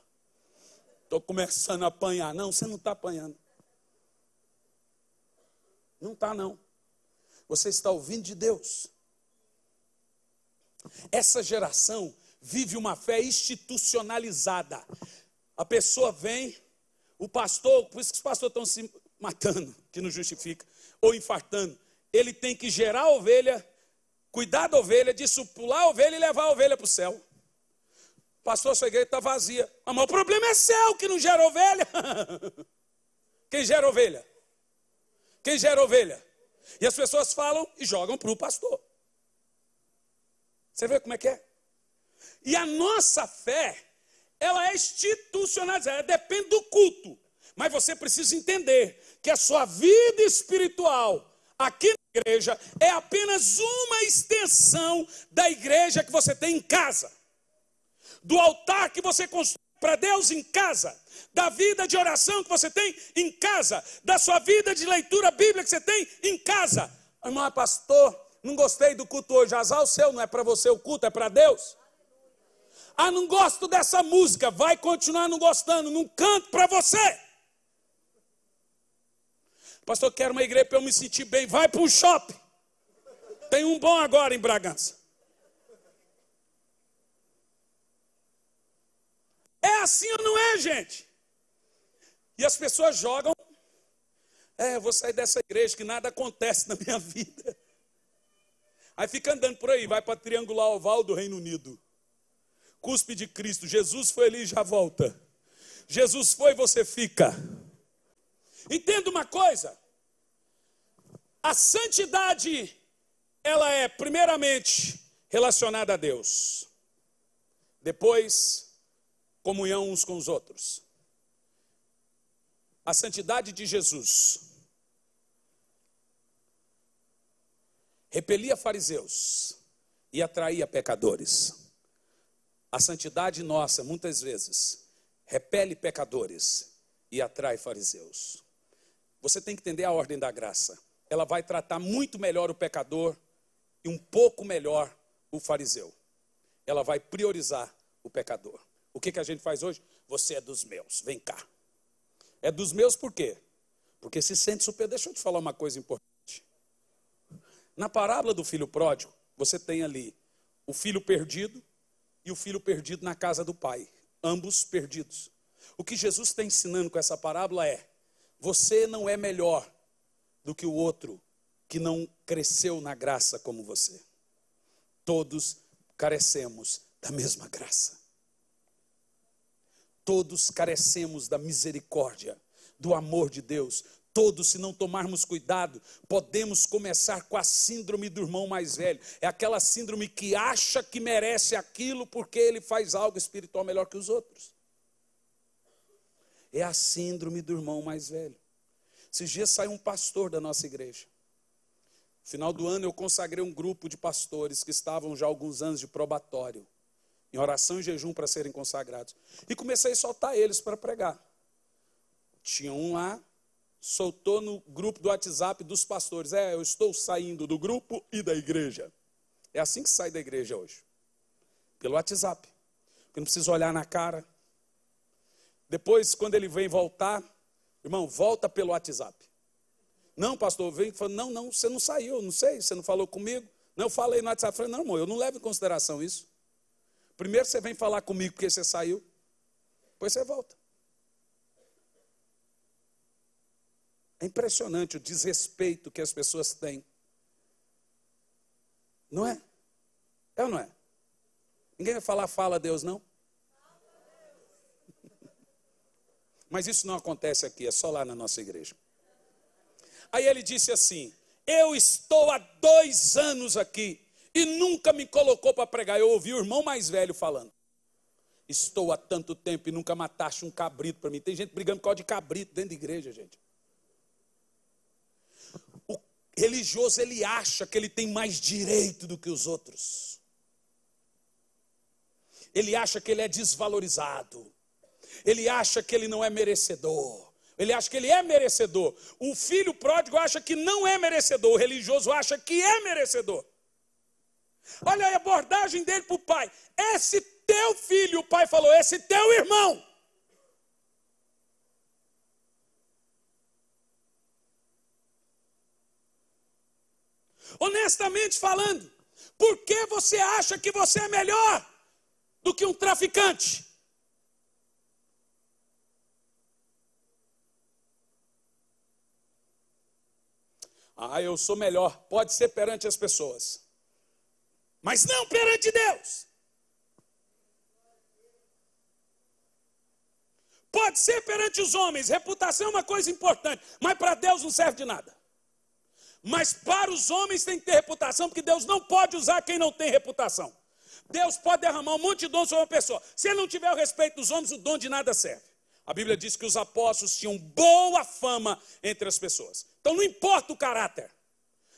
Estou começando a apanhar. Não, você não está apanhando. Não está, não. Você está ouvindo de Deus. Essa geração vive uma fé institucionalizada. A pessoa vem, o pastor, por isso que os pastores estão se matando, que não justifica, ou infartando. Ele tem que gerar a ovelha, cuidar da ovelha, discipular a ovelha e levar a ovelha para o céu. Pastor, sua igreja está vazia. Mas o problema é céu, que não gera ovelha. Quem gera ovelha? Quem gera ovelha? E as pessoas falam e jogam para o pastor. Você vê como é que é? E a nossa fé, ela é institucionalizada, ela depende do culto. Mas você precisa entender que a sua vida espiritual aqui na igreja é apenas uma extensão da igreja que você tem em casa. Do altar que você constrói para Deus em casa, da vida de oração que você tem em casa, da sua vida de leitura bíblica que você tem em casa. Irmão, pastor, não gostei do culto hoje. Azar o seu, não é para você o culto, é para Deus. Ah, não gosto dessa música, vai continuar não gostando, não canto para você. Pastor, quero uma igreja para eu me sentir bem, vai para um shopping. Tem um bom agora em Bragança. É assim ou não é, gente? E as pessoas jogam, eu vou sair dessa igreja que nada acontece na minha vida. Aí fica andando por aí, vai para Triangular Oval do Reino Unido. Cuspe de Cristo, Jesus foi ali e já volta. Jesus foi, você fica. Entenda uma coisa, a santidade, ela é primeiramente relacionada a Deus. Depois, comunhão uns com os outros. A santidade de Jesus repelia fariseus e atraía pecadores. A santidade nossa, muitas vezes, repele pecadores e atrai fariseus. Você tem que entender a ordem da graça. Ela vai tratar muito melhor o pecador e um pouco melhor o fariseu. Ela vai priorizar o pecador. O que a gente faz hoje? Você é dos meus, vem cá. É dos meus por quê? Porque se sente superior. Deixa eu te falar uma coisa importante. Na parábola do filho pródigo, você tem ali o filho perdido e o filho perdido na casa do pai. Ambos perdidos. O que Jesus está ensinando com essa parábola é: você não é melhor do que o outro que não cresceu na graça como você. Todos carecemos da mesma graça. Todos carecemos da misericórdia, do amor de Deus. Todos, se não tomarmos cuidado, podemos começar com a síndrome do irmão mais velho. É aquela síndrome que acha que merece aquilo porque ele faz algo espiritual melhor que os outros. É a síndrome do irmão mais velho. Esses dias saiu um pastor da nossa igreja. No final do ano eu consagrei um grupo de pastores que estavam já há alguns anos de probatório, em oração e jejum para serem consagrados. E comecei a soltar eles para pregar. Tinha um lá, soltou no grupo do WhatsApp dos pastores: eu estou saindo do grupo e da igreja. É assim que sai da igreja hoje. Pelo WhatsApp. Porque não precisa olhar na cara. Depois, quando ele vem voltar, irmão, volta pelo WhatsApp. Não, pastor, vem e fala: não, você não saiu, não sei, você não falou comigo. Não, eu falei no WhatsApp. Eu falei: não, irmão, eu não levo em consideração isso. Primeiro você vem falar comigo porque você saiu, depois você volta. É impressionante o desrespeito que as pessoas têm. Não é? É ou não é? Ninguém vai falar fala a Deus, não? Mas isso não acontece aqui, é só lá na nossa igreja. Aí ele disse assim: eu estou há 2 anos aqui e nunca me colocou para pregar. Eu ouvi o irmão mais velho falando: estou há tanto tempo e nunca mataste um cabrito para mim. Tem gente brigando por causa de cabrito dentro da igreja, gente. O religioso, ele acha que ele tem mais direito do que os outros. Ele acha que ele é desvalorizado. Ele acha que ele não é merecedor. Ele acha que ele é merecedor. O filho pródigo acha que não é merecedor. O religioso acha que é merecedor. Olha a abordagem dele para o pai: esse teu filho, o pai falou, esse teu irmão. Honestamente falando, por que você acha que você é melhor do que um traficante? Eu sou melhor. Pode ser perante as pessoas. mas não perante Deus. Pode ser perante os homens, reputação é uma coisa importante, mas para Deus não serve de nada. Mas para os homens tem que ter reputação, porque Deus não pode usar quem não tem reputação. Deus pode derramar um monte de dom sobre uma pessoa. Se ele não tiver o respeito dos homens, o dom de nada serve. A Bíblia diz que os apóstolos tinham boa fama entre as pessoas. Então não importa o caráter,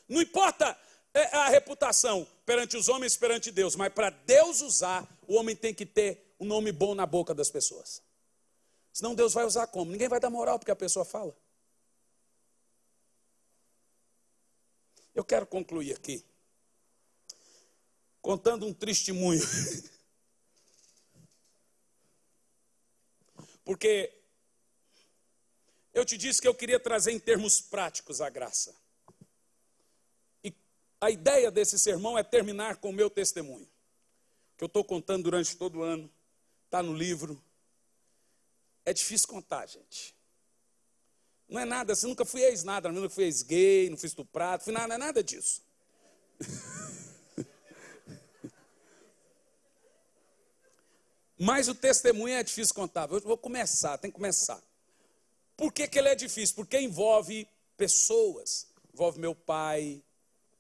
não importa a reputação perante os homens, perante Deus, mas para Deus usar, o homem tem que ter um nome bom na boca das pessoas. Senão Deus vai usar como? Ninguém vai dar moral porque a pessoa fala. Eu quero concluir aqui, contando um testemunho. Porque eu te disse que eu queria trazer em termos práticos a graça. E a ideia desse sermão é terminar com o meu testemunho, que eu estou contando durante todo o ano, está no livro. É difícil contar, gente. Não é nada, assim, nunca fui ex-nada, nunca fui ex-gay, não fui estuprado, fui nada, não é nada disso. Mas o testemunho é difícil contar. Eu vou começar, tem que começar. Por que ele é difícil? Porque envolve pessoas. Envolve meu pai,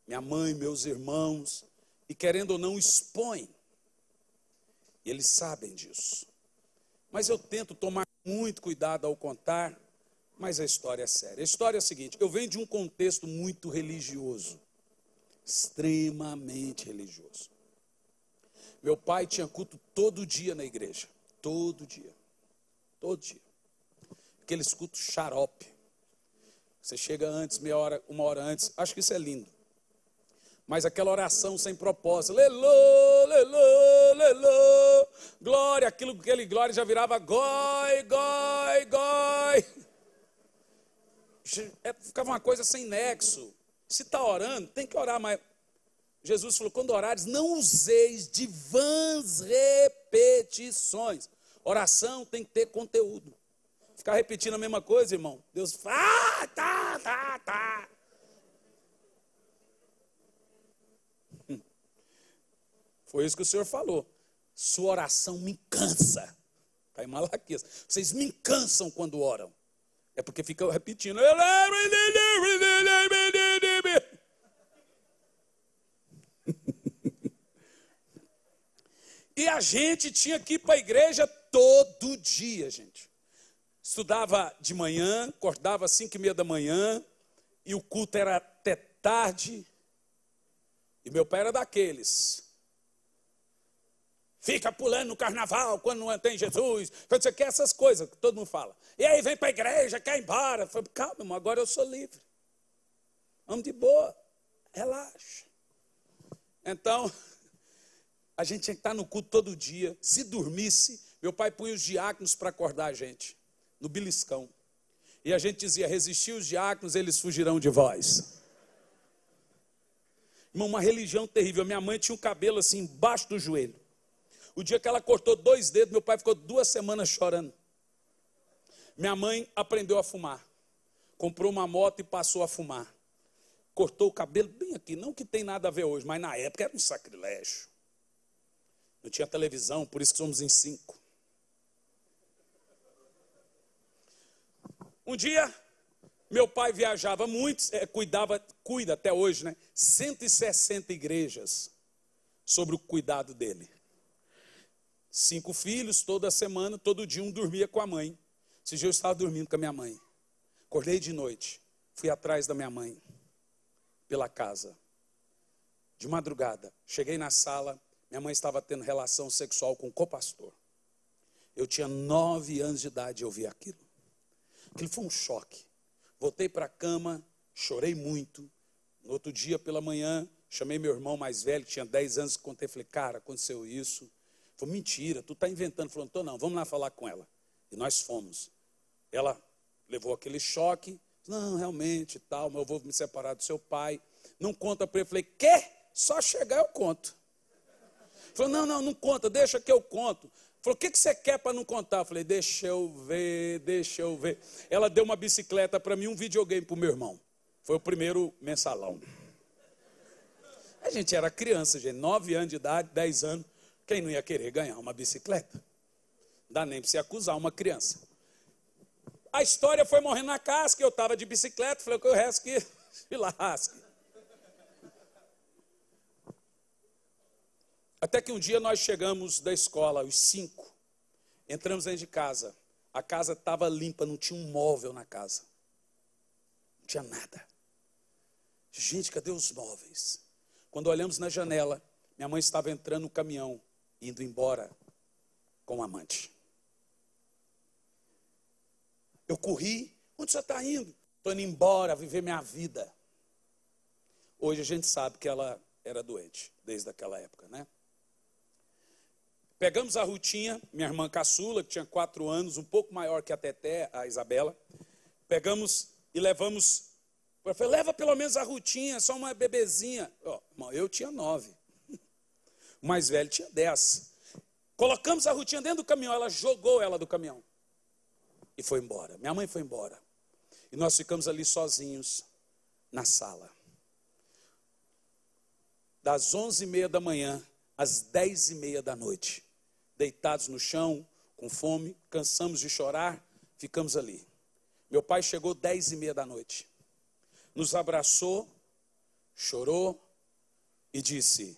minha mãe, meus irmãos. E querendo ou não, expõe. E eles sabem disso. Mas eu tento tomar muito cuidado ao contar, mas a história é séria. A história é a seguinte: eu venho de um contexto muito religioso. Extremamente religioso. Meu pai tinha culto todo dia na igreja. Todo dia. Todo dia. Aqueles cultos xarope. Você chega antes, meia hora, uma hora antes. Acho que isso é lindo. Mas aquela oração sem propósito. Lelô, lelô, lelô. Glória. Aquele glória já virava goi, goi, goi. Ficava uma coisa sem nexo. Se está orando, tem que orar, mas Jesus falou, quando orares, não useis de vãs repetições. Oração tem que ter conteúdo. Ficar repetindo a mesma coisa, irmão. Deus fala, tá. Foi isso que o Senhor falou. Sua oração me cansa. Está em Malaquias. Vocês me cansam quando oram. É porque ficam repetindo. E a gente tinha que ir para a igreja todo dia, gente. Estudava de manhã, acordava às 5:30 da manhã, e o culto era até tarde. E meu pai era daqueles. Fica pulando no carnaval quando não tem Jesus, quando você quer essas coisas que todo mundo fala. E aí vem para a igreja, quer ir embora. Eu falei, calma, irmão, agora eu sou livre. Vamos de boa, relaxa. Então, a gente tinha que estar no culto todo dia. Se dormisse, meu pai punha os diáconos para acordar a gente, no beliscão. E a gente dizia, resistir os diáconos, eles fugirão de vós. Irmão, uma religião terrível. Minha mãe tinha um cabelo assim, embaixo do joelho. O dia que ela cortou 2 dedos, meu pai ficou 2 semanas chorando. Minha mãe aprendeu a fumar. Comprou uma moto e passou a fumar. Cortou o cabelo bem aqui. Não que tem nada a ver hoje, mas na época era um sacrilégio. Não tinha televisão, por isso que somos em 5. Um dia, meu pai viajava muito, cuida até hoje, né? 160 igrejas sobre o cuidado dele. 5 filhos, toda semana, todo dia um dormia com a mãe. Esse dia eu estava dormindo com a minha mãe. Acordei de noite, fui atrás da minha mãe, pela casa. De madrugada, cheguei na sala, minha mãe estava tendo relação sexual com o copastor. Eu tinha 9 anos de idade e eu vi aquilo. Aquilo foi um choque. Voltei para a cama, chorei muito. No outro dia, pela manhã, chamei meu irmão mais velho, que tinha 10 anos, contei, falei, cara, aconteceu isso. Falei, mentira, tu está inventando. Falou, não, vamos lá falar com ela. E nós fomos. Ela levou aquele choque. Não, realmente, tal, mas eu vou me separar do seu pai. Não conta para ele. Falei, quê? Só chegar eu conto. Falou, não conta, deixa que eu conto. Falou, o que você quer para não contar? Eu falei, deixa eu ver. Ela deu uma bicicleta para mim, um videogame para o meu irmão. Foi o primeiro mensalão. A gente era criança, gente, 9 anos de idade, 10 anos. Quem não ia querer ganhar uma bicicleta? Não dá nem para você acusar uma criança. A história foi morrendo na casca, eu estava de bicicleta, falei que o resto que se lasque. Até que um dia nós chegamos da escola, os 5, entramos dentro de casa. A casa estava limpa, não tinha um móvel na casa. Não tinha nada. Gente, cadê os móveis? Quando olhamos na janela, minha mãe estava entrando no caminhão, indo embora com o amante. Eu corri, onde você está indo? Estou indo embora, viver minha vida. Hoje a gente sabe que ela era doente, desde aquela época, né? Pegamos a Rutinha, minha irmã caçula, que tinha 4 anos, um pouco maior que a Teté, a Isabela. Pegamos e levamos. Eu falei, leva pelo menos a Rutinha, só uma bebezinha. Eu tinha 9. O mais velho tinha 10. Colocamos a Rutinha dentro do caminhão, ela jogou ela do caminhão. E foi embora. Minha mãe foi embora. E nós ficamos ali sozinhos na sala. Das 11h30 da manhã às 10h30 da noite. Deitados no chão, com fome, cansamos de chorar, ficamos ali. Meu pai chegou 10h30 da noite. Nos abraçou, chorou e disse,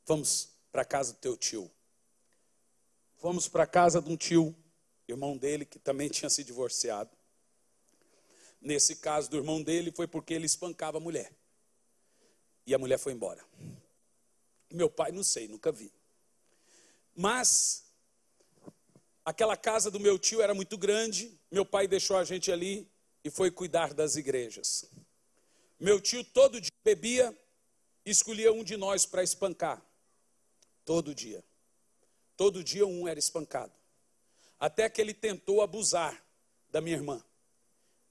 vamos para a casa do teu tio. Fomos para a casa de um tio, irmão dele, que também tinha se divorciado. Nesse caso do irmão dele, foi porque ele espancava a mulher. E a mulher foi embora. Meu pai, não sei, nunca vi. Mas, aquela casa do meu tio era muito grande. Meu pai deixou a gente ali e foi cuidar das igrejas. Meu tio todo dia bebia e escolhia um de nós para espancar. Todo dia. Todo dia um era espancado. Até que ele tentou abusar da minha irmã.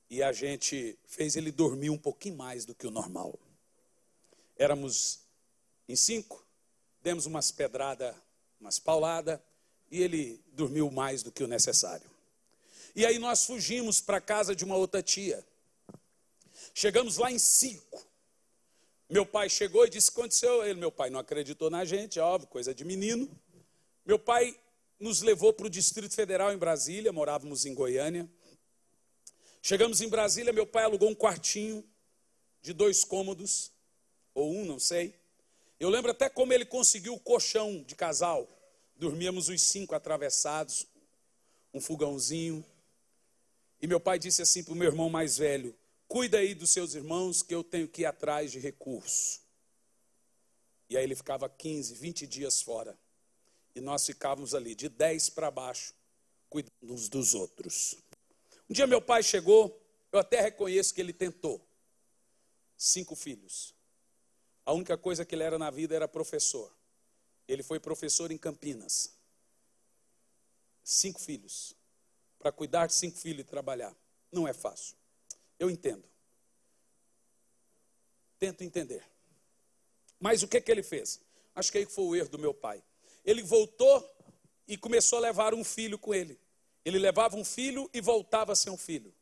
E a gente fez ele dormir um pouquinho mais do que o normal. Éramos em 5, demos umas pedradas, umas pauladas, e ele dormiu mais do que o necessário. E aí nós fugimos para a casa de uma outra tia. Chegamos lá em 5. Meu pai chegou e disse, o que aconteceu? Meu pai não acreditou na gente, óbvio, coisa de menino. Meu pai nos levou para o Distrito Federal em Brasília, morávamos em Goiânia. Chegamos em Brasília, meu pai alugou um quartinho de 2 cômodos, ou 1, não sei. Eu lembro até como ele conseguiu o colchão de casal. Dormíamos os 5 atravessados, um fogãozinho. E meu pai disse assim para o meu irmão mais velho, cuida aí dos seus irmãos que eu tenho que ir atrás de recurso. E aí ele ficava 15, 20 dias fora. E nós ficávamos ali, de 10 para baixo, cuidando uns dos outros. Um dia meu pai chegou, eu até reconheço que ele tentou. 5 filhos. A única coisa que ele era na vida era professor. Ele foi professor em Campinas. 5 filhos. Para cuidar de 5 filhos e trabalhar. Não é fácil. Eu entendo. Tento entender. Mas o que ele fez? Acho que aí foi o erro do meu pai. Ele voltou e começou a levar um filho com ele. Ele levava um filho e voltava a ser um filho.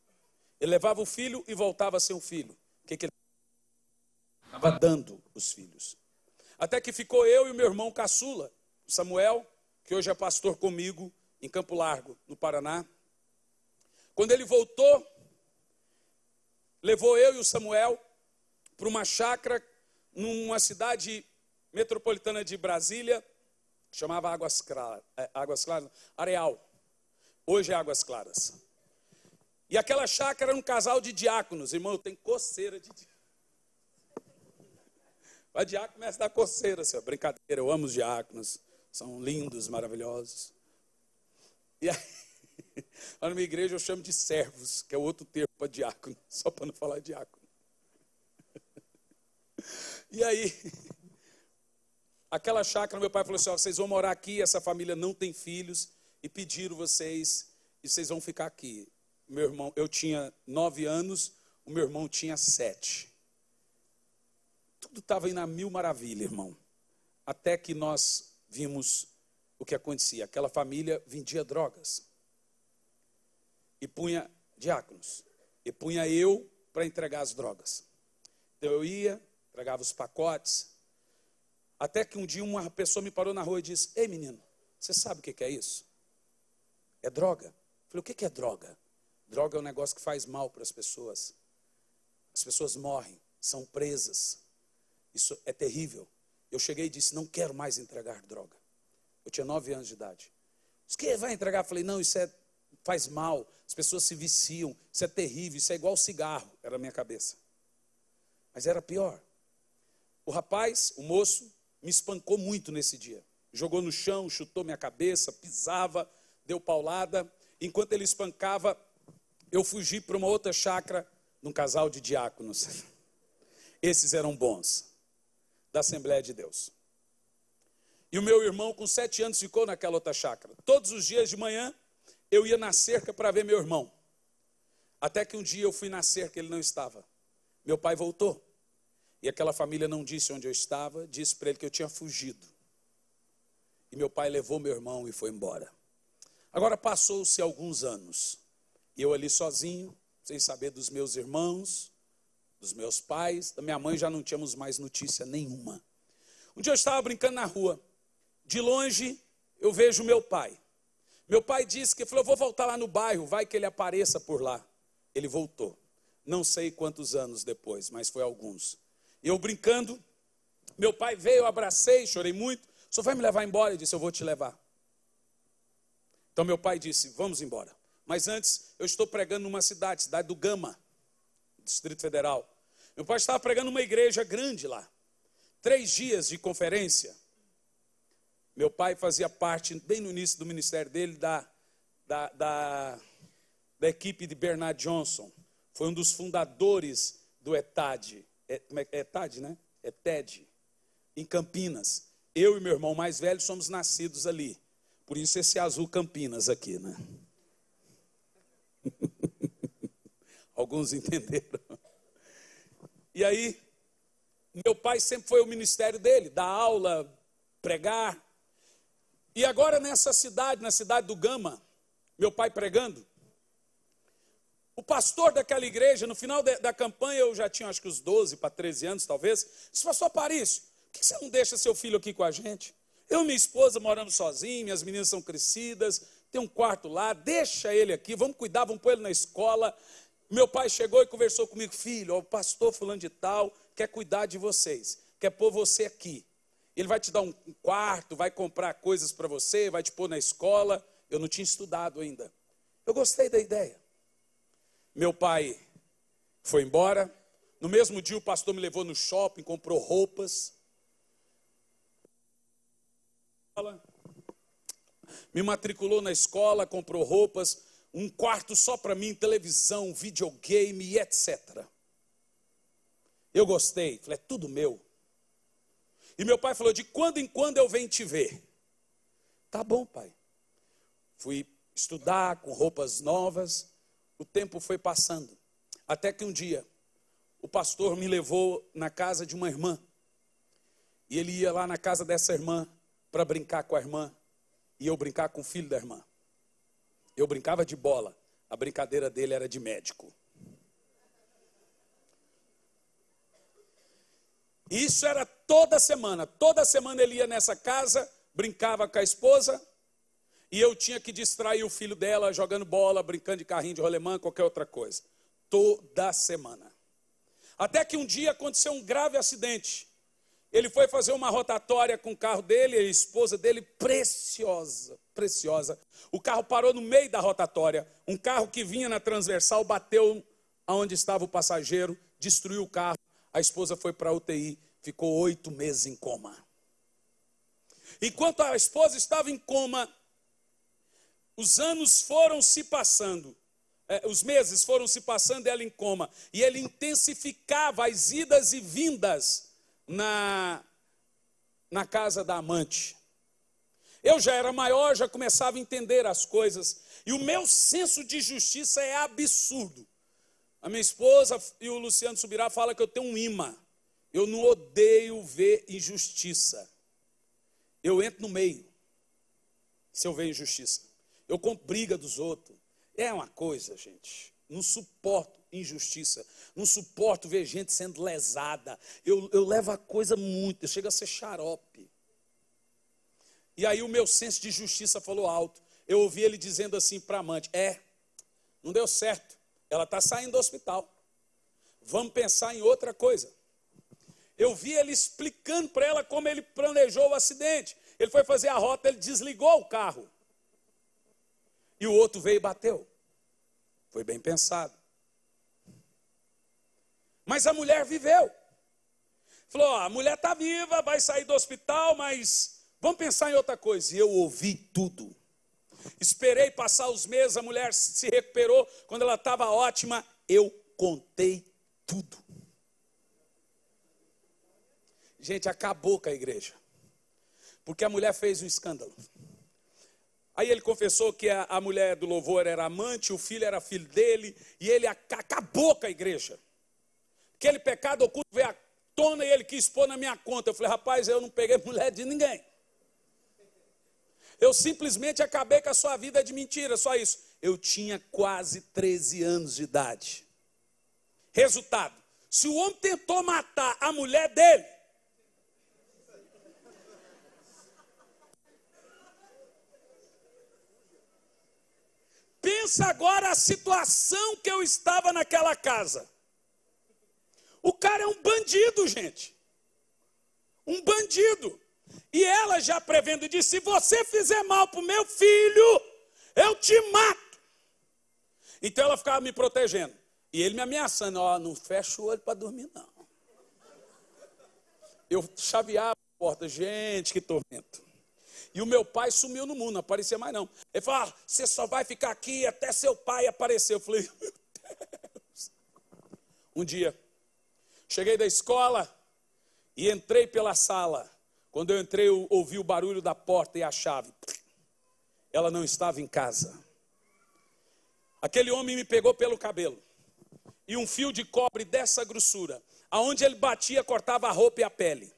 Ele levava o filho e voltava a ser um filho. O que ele estava dando os filhos? Até que ficou eu e o meu irmão caçula, Samuel, que hoje é pastor comigo em Campo Largo, no Paraná. Quando ele voltou, levou eu e o Samuel para uma chácara numa cidade metropolitana de Brasília, chamava Águas Claras, Areal. Hoje é Águas Claras. E aquela chácara era um casal de diáconos. Irmão, eu tenho coceira de diácono. O diácono começa a dar coceira, senhor. Brincadeira, eu amo os diáconos. São lindos, maravilhosos. E aí, lá na minha igreja eu chamo de servos, que é outro termo para diácono, só para não falar diácono. E aí, aquela chácara, meu pai falou assim, ó, vocês vão morar aqui, essa família não tem filhos, e pediram vocês, e vocês vão ficar aqui. Meu irmão, eu tinha 9 anos, o meu irmão tinha 7. Tudo estava indo a mil maravilhas, irmão. Até que nós vimos o que acontecia. Aquela família vendia drogas. E punha diáconos. E punha eu para entregar as drogas. Então eu ia, entregava os pacotes. Até que um dia uma pessoa me parou na rua e disse: ei menino, você sabe o que é isso? É droga. Eu falei: o que é droga? Droga é um negócio que faz mal para as pessoas. As pessoas morrem, são presas. Isso é terrível. Eu cheguei e disse: não quero mais entregar droga. Eu tinha 9 anos de idade. Os que vai entregar? Eu falei: não, isso faz mal, as pessoas se viciam, isso é terrível, isso é igual cigarro. Era a minha cabeça. Mas era pior. O rapaz, o moço, me espancou muito nesse dia. Jogou no chão, chutou minha cabeça, pisava, deu paulada. Enquanto ele espancava, eu fugi para uma outra chácara, num casal de diáconos. Esses eram bons, da Assembleia de Deus. E o meu irmão, com 7 anos, ficou naquela outra chácara. Todos os dias de manhã, eu ia na cerca para ver meu irmão. Até que um dia eu fui na cerca, ele não estava. Meu pai voltou. E aquela família não disse onde eu estava, disse para ele que eu tinha fugido. E meu pai levou meu irmão e foi embora. Agora passou-se alguns anos. E eu ali sozinho, sem saber dos meus irmãos, dos meus pais, da minha mãe, já não tínhamos mais notícia nenhuma. Um dia eu estava brincando na rua. De longe, eu vejo meu pai. Meu pai disse que falou: eu vou voltar lá no bairro, vai que ele apareça por lá. Ele voltou. Não sei quantos anos depois, mas foi alguns. Eu brincando, meu pai veio, eu abracei, chorei muito. O senhor vai me levar embora? Ele disse: eu vou te levar. Então meu pai disse: vamos embora. Mas antes, eu estou pregando numa cidade do Gama, Distrito Federal. Meu pai estava pregando numa igreja grande lá. 3 dias de conferência. Meu pai fazia parte, bem no início do ministério dele, da equipe de Bernard Johnson. Foi um dos fundadores do ETAD. ETAD, né? ETED, em Campinas. Eu e meu irmão mais velho somos nascidos ali. Por isso esse azul Campinas aqui, né? Alguns entenderam. E aí, meu pai sempre foi o ministério dele, dar aula, pregar. E agora nessa cidade, na cidade do Gama, meu pai pregando, o pastor daquela igreja, no final da campanha, eu já tinha acho que uns 12 para 13 anos talvez, disse: pastor Parício, por que você não deixa seu filho aqui com a gente? Eu e minha esposa moramos sozinhos, minhas meninas são crescidas, tem um quarto lá, deixa ele aqui, vamos cuidar, vamos pôr ele na escola. Meu pai chegou e conversou comigo: filho, o pastor fulano de tal quer cuidar de vocês, quer pôr você aqui. Ele vai te dar um quarto, vai comprar coisas para você, vai te pôr na escola. Eu não tinha estudado ainda. Eu gostei da ideia. Meu pai foi embora. No mesmo dia o pastor me levou no shopping, comprou roupas. Me matriculou na escola, comprou roupas, um quarto só para mim, televisão, videogame e etc. Eu gostei, falei: é tudo meu. E meu pai falou: de quando em quando eu venho te ver. Tá bom, pai. Fui estudar com roupas novas. O tempo foi passando. Até que um dia, o pastor me levou na casa de uma irmã. E ele ia lá na casa dessa irmã para brincar com a irmã. E eu brincar com o filho da irmã. Eu brincava de bola. A brincadeira dele era de médico. Isso era toda semana. Toda semana ele ia nessa casa, brincava com a esposa, e eu tinha que distrair o filho dela jogando bola, brincando de carrinho de rolemã, qualquer outra coisa. Toda semana. Até que um dia aconteceu um grave acidente. Ele foi fazer uma rotatória com o carro dele, a esposa dele, preciosa, preciosa. O carro parou no meio da rotatória. Um carro que vinha na transversal bateu onde estava o passageiro, destruiu o carro. A esposa foi para a UTI, ficou 8 meses em coma. Enquanto a esposa estava em coma, os anos foram se passando, os meses foram se passando, ela em coma, e ele intensificava as idas e vindas na casa da amante. Eu já era maior, já começava a entender as coisas, e o meu senso de justiça é absurdo. A minha esposa e o Luciano Subirá falam que eu tenho um imã. Eu não odeio ver injustiça. Eu entro no meio, se eu ver injustiça. Eu compro briga dos outros. É uma coisa, gente. Não suporto injustiça. Não suporto ver gente sendo lesada. Eu levo a coisa muito, chega a ser xarope. E aí o meu senso de justiça falou alto. Eu ouvi ele dizendo assim para a amante: não deu certo, ela está saindo do hospital. Vamos pensar em outra coisa. Eu vi ele explicando para ela como ele planejou o acidente. Ele foi fazer a rota, ele desligou o carro. E o outro veio e bateu. Foi bem pensado. Mas a mulher viveu. Falou: a mulher está viva, vai sair do hospital, mas vamos pensar em outra coisa. E eu ouvi tudo. Esperei passar os meses, a mulher se recuperou. Quando ela estava ótima, eu contei tudo. Gente, acabou com a igreja. Porque a mulher fez um escândalo. Aí ele confessou que a mulher do louvor era amante, o filho era filho dele, e ele acabou com a igreja. Aquele pecado oculto veio à tona e ele quis pôr na minha conta. Eu falei: rapaz, eu não peguei mulher de ninguém. Eu simplesmente acabei com a sua vida de mentira, só isso. Eu tinha quase 13 anos de idade. Resultado: se o homem tentou matar a mulher dele, pensa agora a situação que eu estava naquela casa. O cara é um bandido, gente. Um bandido. E ela já prevendo disse: se você fizer mal para o meu filho, eu te mato. Então ela ficava me protegendo. E ele me ameaçando: não fecha o olho para dormir, não. Eu chaveava a porta. Gente, que tormento. E o meu pai sumiu no mundo, não aparecia mais não. Ele falou: você só vai ficar aqui até seu pai aparecer. Eu falei: meu Deus. Um dia, cheguei da escola e entrei pela sala. Quando eu entrei, eu ouvi o barulho da porta e a chave. Ela não estava em casa. Aquele homem me pegou pelo cabelo. E um fio de cobre dessa grossura. Aonde ele batia, cortava a roupa e a pele.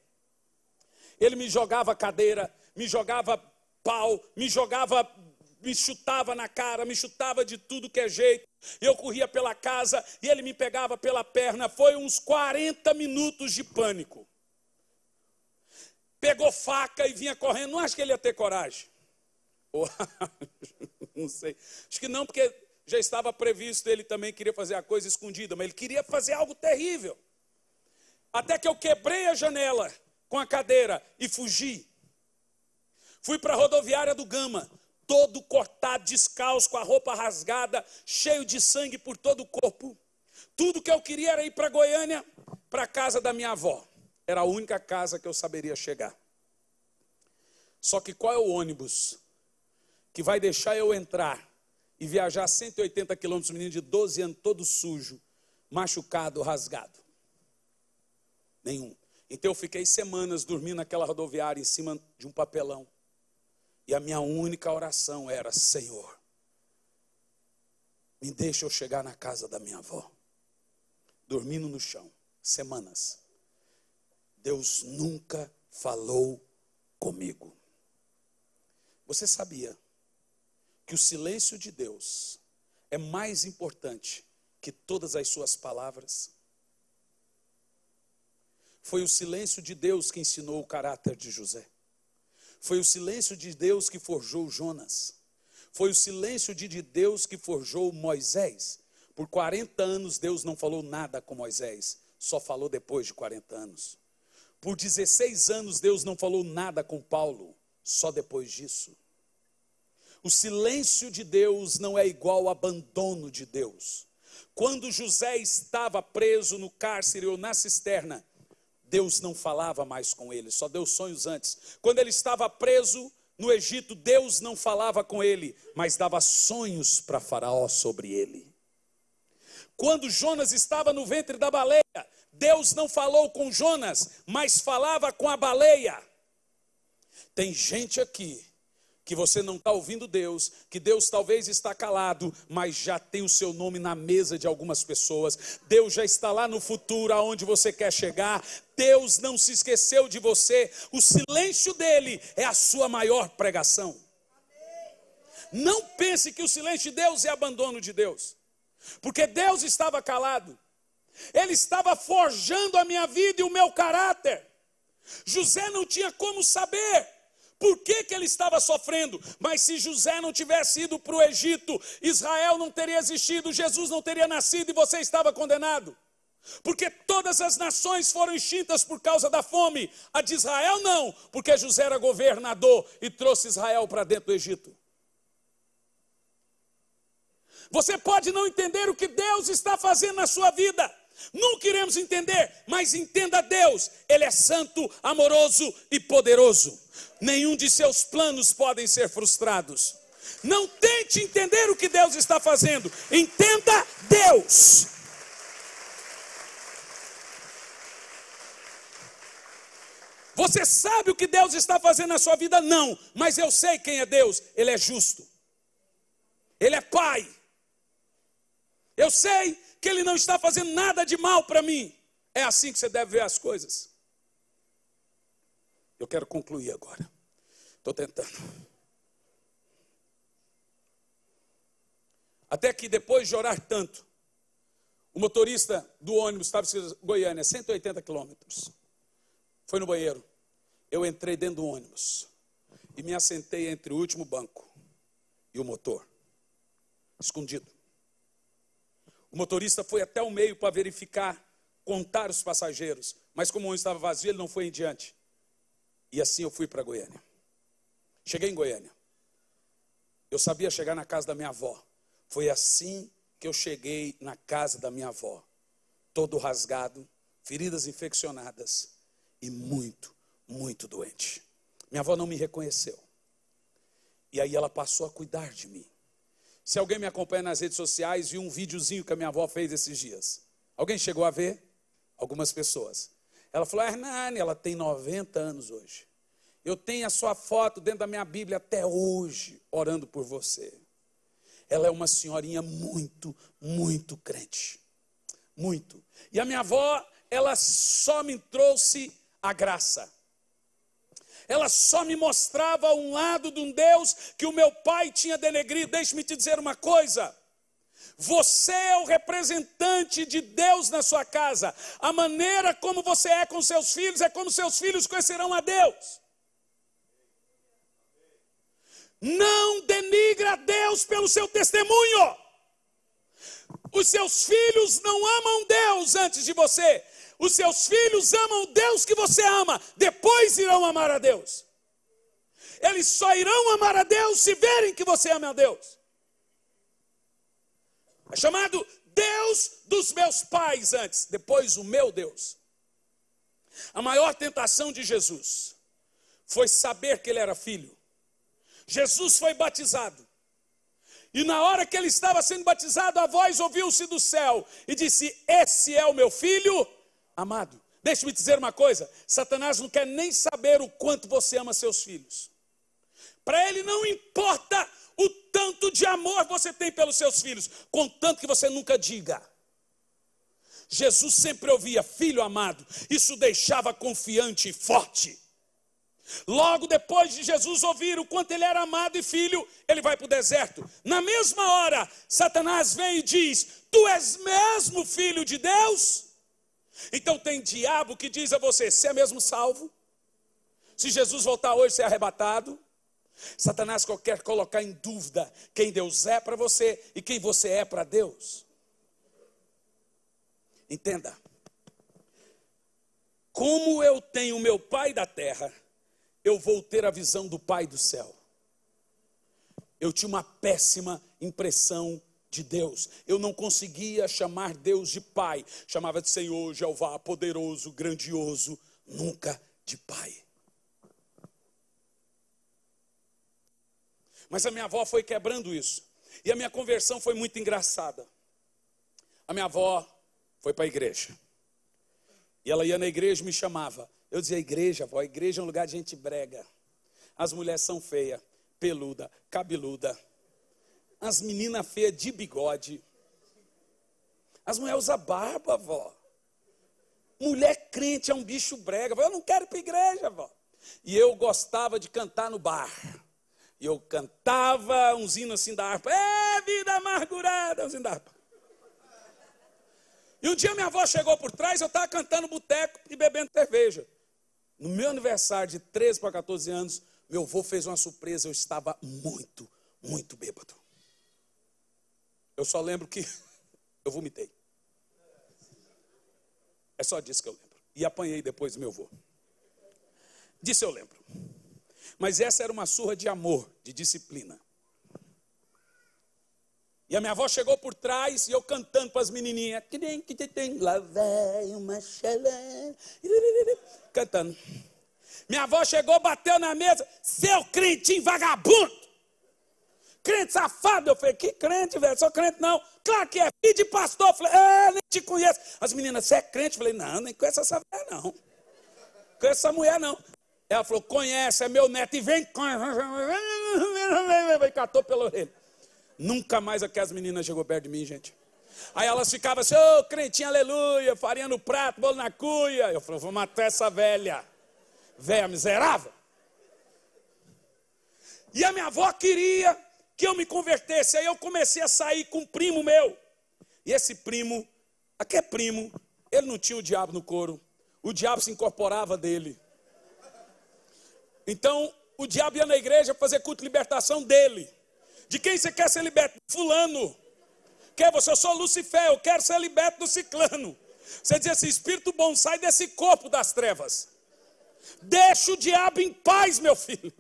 Ele me jogava cadeira, me jogava pau, me chutava na cara, me chutava de tudo que é jeito. Eu corria pela casa e ele me pegava pela perna. Foi uns 40 minutos de pânico. Pegou faca e vinha correndo. Não acho que ele ia ter coragem. Não sei. Acho que não, porque já estava previsto. Ele também queria fazer a coisa escondida, mas ele queria fazer algo terrível. Até que eu quebrei a janela com a cadeira e fugi. Fui para a rodoviária do Gama, todo cortado, descalço, com a roupa rasgada, cheio de sangue por todo o corpo. Tudo que eu queria era ir para Goiânia, para a casa da minha avó. Era a única casa que eu saberia chegar. Só que qual é o ônibus que vai deixar eu entrar e viajar 180 quilômetros, menino de 12 anos, todo sujo, machucado, rasgado? Nenhum. Então eu fiquei semanas dormindo naquela rodoviária em cima de um papelão. E a minha única oração era: Senhor, me deixa eu chegar na casa da minha avó. Dormindo no chão, semanas. Deus nunca falou comigo. Você sabia que o silêncio de Deus é mais importante que todas as suas palavras? Foi o silêncio de Deus que ensinou o caráter de José. Foi o silêncio de Deus que forjou Jonas. Foi o silêncio de Deus que forjou Moisés. Por 40 anos Deus não falou nada com Moisés, só falou depois de 40 anos. Por 16 anos Deus não falou nada com Paulo, só depois disso. O silêncio de Deus não é igual ao abandono de Deus. Quando José estava preso no cárcere ou na cisterna, Deus não falava mais com ele, só deu sonhos antes. Quando ele estava preso no Egito, Deus não falava com ele, mas dava sonhos para Faraó sobre ele. Quando Jonas estava no ventre da baleia, Deus não falou com Jonas, mas falava com a baleia. Tem gente aqui que você não está ouvindo Deus, que Deus talvez está calado, mas já tem o seu nome na mesa de algumas pessoas. Deus já está lá no futuro, aonde você quer chegar. Deus não se esqueceu de você. O silêncio dele é a sua maior pregação. Não pense que o silêncio de Deus é abandono de Deus. Porque Deus estava calado. Ele estava forjando a minha vida e o meu caráter. José não tinha como saber por que ele estava sofrendo. Mas se José não tivesse ido para o Egito, Israel não teria existido, Jesus não teria nascido e você estava condenado. Porque todas as nações foram extintas por causa da fome. A de Israel não, porque José era governador e trouxe Israel para dentro do Egito. Você pode não entender o que Deus está fazendo na sua vida. Nunca iremos entender, mas entenda Deus. Ele é santo, amoroso e poderoso. Nenhum de seus planos podem ser frustrados. Não tente entender o que Deus está fazendo. Entenda Deus. Você sabe o que Deus está fazendo na sua vida? Não, mas eu sei quem é Deus. Ele é justo. Ele é Pai. Eu sei que Ele não está fazendo nada de mal para mim. É assim que você deve ver as coisas. Eu quero concluir agora. Estou tentando. Até que depois de orar tanto, o motorista do ônibus estava em Goiânia, 180 quilômetros. Foi no banheiro. Eu entrei dentro do ônibus e me assentei entre o último banco e o motor, escondido. O motorista foi até o meio para verificar, contar os passageiros, mas como o ônibus estava vazio, ele não foi em diante. E assim eu fui para Goiânia. Cheguei em Goiânia. Eu sabia chegar na casa da minha avó. Foi assim que eu cheguei na casa da minha avó. Todo rasgado, feridas infeccionadas e muito, muito doente. Minha avó não me reconheceu. E aí ela passou a cuidar de mim. Se alguém me acompanha nas redes sociais, viu um videozinho que a minha avó fez esses dias. Alguém chegou a ver? Algumas pessoas. Ela falou, Hernani, ela tem 90 anos hoje. Eu tenho a sua foto dentro da minha Bíblia até hoje, orando por você. Ela é uma senhorinha muito, muito crente. Muito. E a minha avó, ela só me trouxe a graça. Ela só me mostrava um lado de um Deus que o meu pai tinha denegrido. Deixe-me te dizer uma coisa. Você é o representante de Deus na sua casa. A maneira como você é com seus filhos é como seus filhos conhecerão a Deus. Não denigra a Deus pelo seu testemunho. Os seus filhos não amam Deus antes de você. Os seus filhos amam o Deus que você ama. Depois irão amar a Deus. Eles só irão amar a Deus se verem que você ama a Deus. É chamado Deus dos meus pais antes, depois o meu Deus. A maior tentação de Jesus foi saber que ele era filho. Jesus foi batizado. E na hora que ele estava sendo batizado, a voz ouviu-se do céu e disse, esse é o meu filho amado. Deixe-me dizer uma coisa, Satanás não quer nem saber o quanto você ama seus filhos. Para ele não importa o tanto de amor você tem pelos seus filhos, contanto que você nunca diga. Jesus sempre ouvia, filho amado, isso deixava confiante e forte. Logo depois de Jesus ouvir o quanto ele era amado e filho, ele vai para o deserto. Na mesma hora, Satanás vem e diz, tu és mesmo filho de Deus? Então tem diabo que diz a você, você é mesmo salvo? Se Jesus voltar hoje, você é arrebatado? Satanás quer colocar em dúvida quem Deus é para você e quem você é para Deus. Entenda. Como eu tenho meu pai da terra, eu vou ter a visão do pai do céu. Eu tinha uma péssima impressão de Deus. Eu não conseguia chamar Deus de pai. Chamava de Senhor, Jeová, poderoso, grandioso, nunca de pai. Mas a minha avó foi quebrando isso. E a minha conversão foi muito engraçada. A minha avó foi para a igreja. E ela ia na igreja e me chamava. Eu dizia, igreja, avó, a igreja é um lugar de gente brega. As mulheres são feias, peluda, cabeluda. As meninas feias de bigode. As mulheres usam barba, avó. Mulher crente é um bicho brega. Eu não quero ir para a igreja, avó. E eu gostava de cantar no bar. E eu cantava uns hinos assim da harpa. É, vida amargurada, uns hinos da harpa. E um dia minha avó chegou por trás, eu estava cantando boteco e bebendo cerveja. No meu aniversário de 13 para 14 anos, meu avô fez uma surpresa, eu estava muito, muito bêbado. Eu só lembro que eu vomitei. É só disso que eu lembro. E apanhei depois do meu avô. Disso eu lembro. Mas essa era uma surra de amor, de disciplina. E a minha avó chegou por trás e eu cantando para as menininhas. Lá vai uma chalé. Cantando. Minha avó chegou, bateu na mesa. Seu crentinho vagabundo. Crente safado. Eu falei, que crente, velho? Sou crente não. Claro que é, filho de pastor. Eu falei, nem te conheço. As meninas, você é crente? Eu falei, não, nem conheço essa mulher não. Conheço essa mulher não. Ela falou, conhece, é meu neto. E vem, catou pela orelha. Nunca mais aquelas meninas chegou perto de mim, gente. Aí elas ficavam assim, ô, crentinho, aleluia, farinha no prato, bolo na cuia. Eu falei, vou matar essa velha. Velha miserável. E a minha avó queria que eu me convertesse. Aí eu comecei a sair com um primo meu. E esse primo, aquele primo, ele não tinha o diabo no couro. O diabo se incorporava dele. Então, o diabo ia na igreja fazer culto de libertação dele. De quem você quer ser liberto? Fulano. Quer você? Eu sou Lucifer, eu quero ser liberto do ciclano. Você diz assim, espírito bom, sai desse corpo das trevas. Deixa o diabo em paz, meu filho.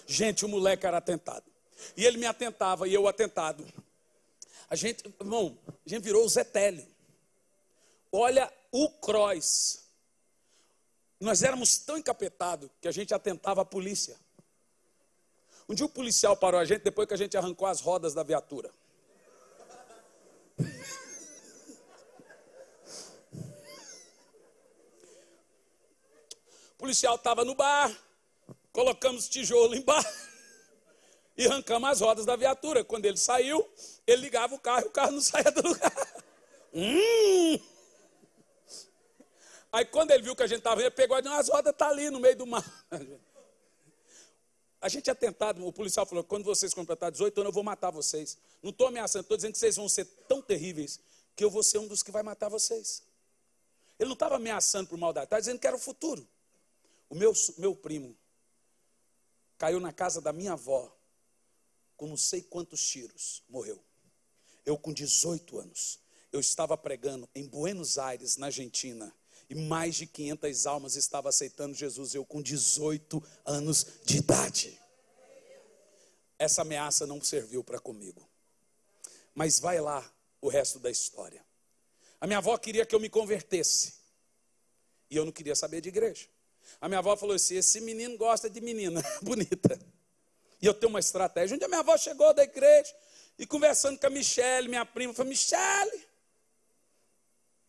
Gente, o moleque era atentado. E ele me atentava e eu atentado. Irmão, a gente virou o Zé Télio. Olha o Croix. Nós éramos tão encapetados que a gente atentava a polícia. Um dia o policial parou a gente depois que a gente arrancou as rodas da viatura. O policial estava no bar, colocamos tijolo embaixo e arrancamos as rodas da viatura. Quando ele saiu, ele ligava o carro e o carro não saía do lugar. Aí quando ele viu que a gente estava vendo, ele pegou e disse, as rodas estão ali no meio do mar. A gente é tentado, o policial falou, quando vocês completarem 18 anos, eu vou matar vocês. Não estou ameaçando, estou dizendo que vocês vão ser tão terríveis que eu vou ser um dos que vai matar vocês. Ele não estava ameaçando por maldade, estava dizendo que era o futuro. O meu primo caiu na casa da minha avó com não sei quantos tiros, morreu. Eu com 18 anos, eu estava pregando em Buenos Aires, na Argentina, e mais de 500 almas estavam aceitando Jesus, eu com 18 anos de idade. Essa ameaça não serviu para comigo. Mas vai lá o resto da história. A minha avó queria que eu me convertesse. E eu não queria saber de igreja. A minha avó falou assim, esse menino gosta de menina bonita. E eu tenho uma estratégia. Um dia minha avó chegou da igreja e conversando com a Michele, minha prima, falou, Michele,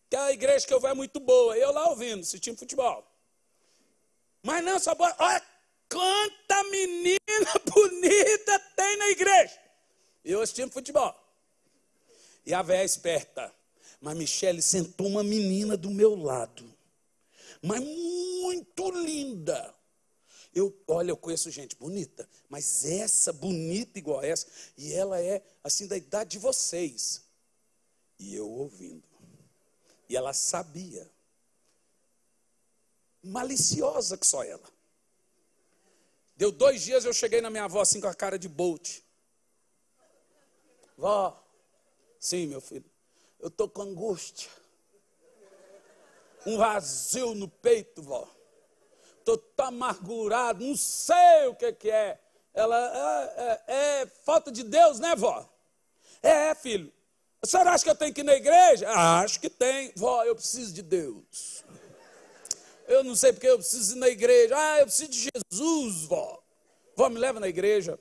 que a igreja que eu vou é muito boa. Eu lá ouvindo, assistindo futebol. Mas não, só boa. Olha quanta menina bonita tem na igreja. Eu assistindo futebol. E a véia esperta. Mas Michele sentou uma menina do meu lado. Mas muito linda. Olha, eu conheço gente bonita, mas essa bonita igual a essa, e ela é assim da idade de vocês. E eu ouvindo. E ela sabia. Maliciosa que só ela. Deu 2 dias, eu cheguei na minha avó assim com a cara de Bolt. Vó, sim, meu filho, eu estou com angústia. Um vazio no peito, vó. Estou tão amargurado, não sei o que é. Ela, é falta de Deus, né, vó? Filho. A senhora acha que eu tenho que ir na igreja? Acho que tem. Vó, eu preciso de Deus. Eu não sei porque eu preciso ir na igreja. Eu preciso de Jesus, vó. Vó, me leva na igreja.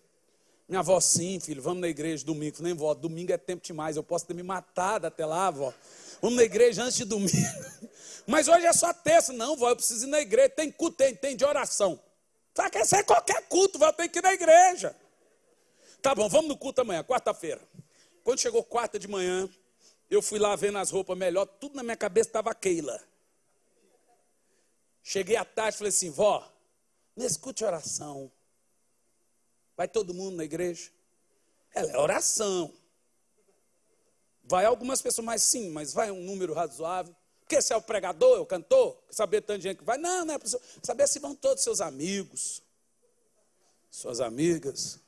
Minha avó, sim, filho, vamos na igreja domingo. Nem vó, domingo é tempo demais, eu posso ter me matado até lá, vó. Vamos na igreja antes de domingo. Mas hoje é só terça. Não, vó, eu preciso ir na igreja. Tem culto, tem de oração. Só que esse é qualquer culto, vó, eu tenho que ir na igreja. Tá bom, vamos no culto amanhã, quarta-feira. Quando chegou quarta de manhã, eu fui lá vendo as roupas melhor, tudo na minha cabeça estava Keila. Cheguei à tarde e falei assim, vó, nesse culto de oração, vai todo mundo na igreja? Ela é oração. Vai algumas pessoas, mas sim, mas vai um número razoável. Porque se é o pregador, é o cantor, saber tanta gente que vai. Não, não é para saber se vão todos seus amigos, suas amigas.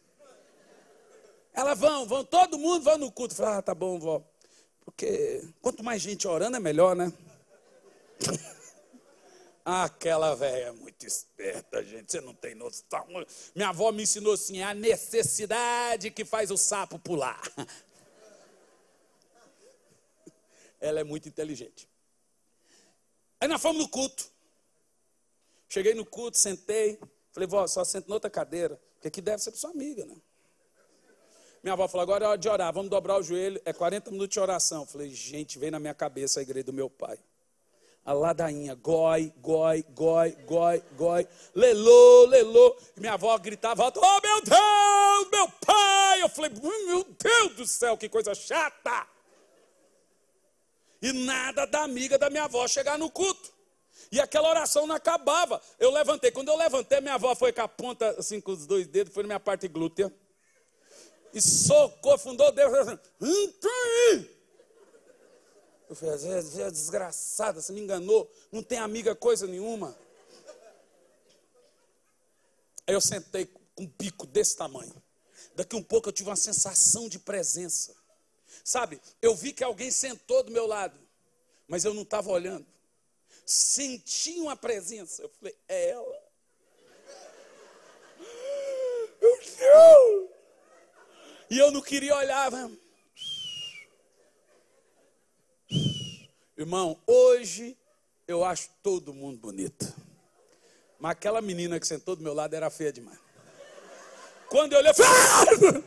Elas vão, todo mundo vai no culto. Fala, tá bom, vó. Porque quanto mais gente orando é melhor, né? Aquela velha é muito esperta, gente, você não tem noção. Minha avó me ensinou assim, a necessidade que faz o sapo pular. Ela é muito inteligente. Aí nós fomos no culto. Cheguei no culto, sentei. Falei, vó, só senta noutra cadeira, porque aqui deve ser para sua amiga, né? Minha avó falou, agora é hora de orar, vamos dobrar o joelho, é 40 minutos de oração. Falei, gente, veio na minha cabeça a igreja do meu pai. A ladainha, goi, goi, goi, goi, goi, lelô, lelô. E minha avó gritava, oh meu Deus, meu pai. Eu falei, meu Deus do céu, que coisa chata. E nada da amiga da minha avó chegar no culto. E aquela oração não acabava. Eu levantei, quando eu levantei, minha avó foi com a ponta, assim, com os dois dedos, foi na minha parte glútea. E socou, fundou o dedo. Eu falei, é desgraçada, você me enganou, não tem amiga coisa nenhuma. Aí eu sentei com um bico desse tamanho. Daqui um pouco eu tive uma sensação de presença. Sabe, eu vi que alguém sentou do meu lado, mas eu não estava olhando. Senti uma presença. Eu falei, é ela. Meu Deus! E eu não queria olhar. Irmão, hoje eu acho todo mundo bonito. Mas aquela menina que sentou do meu lado era feia demais. Quando eu olhei, eu falei...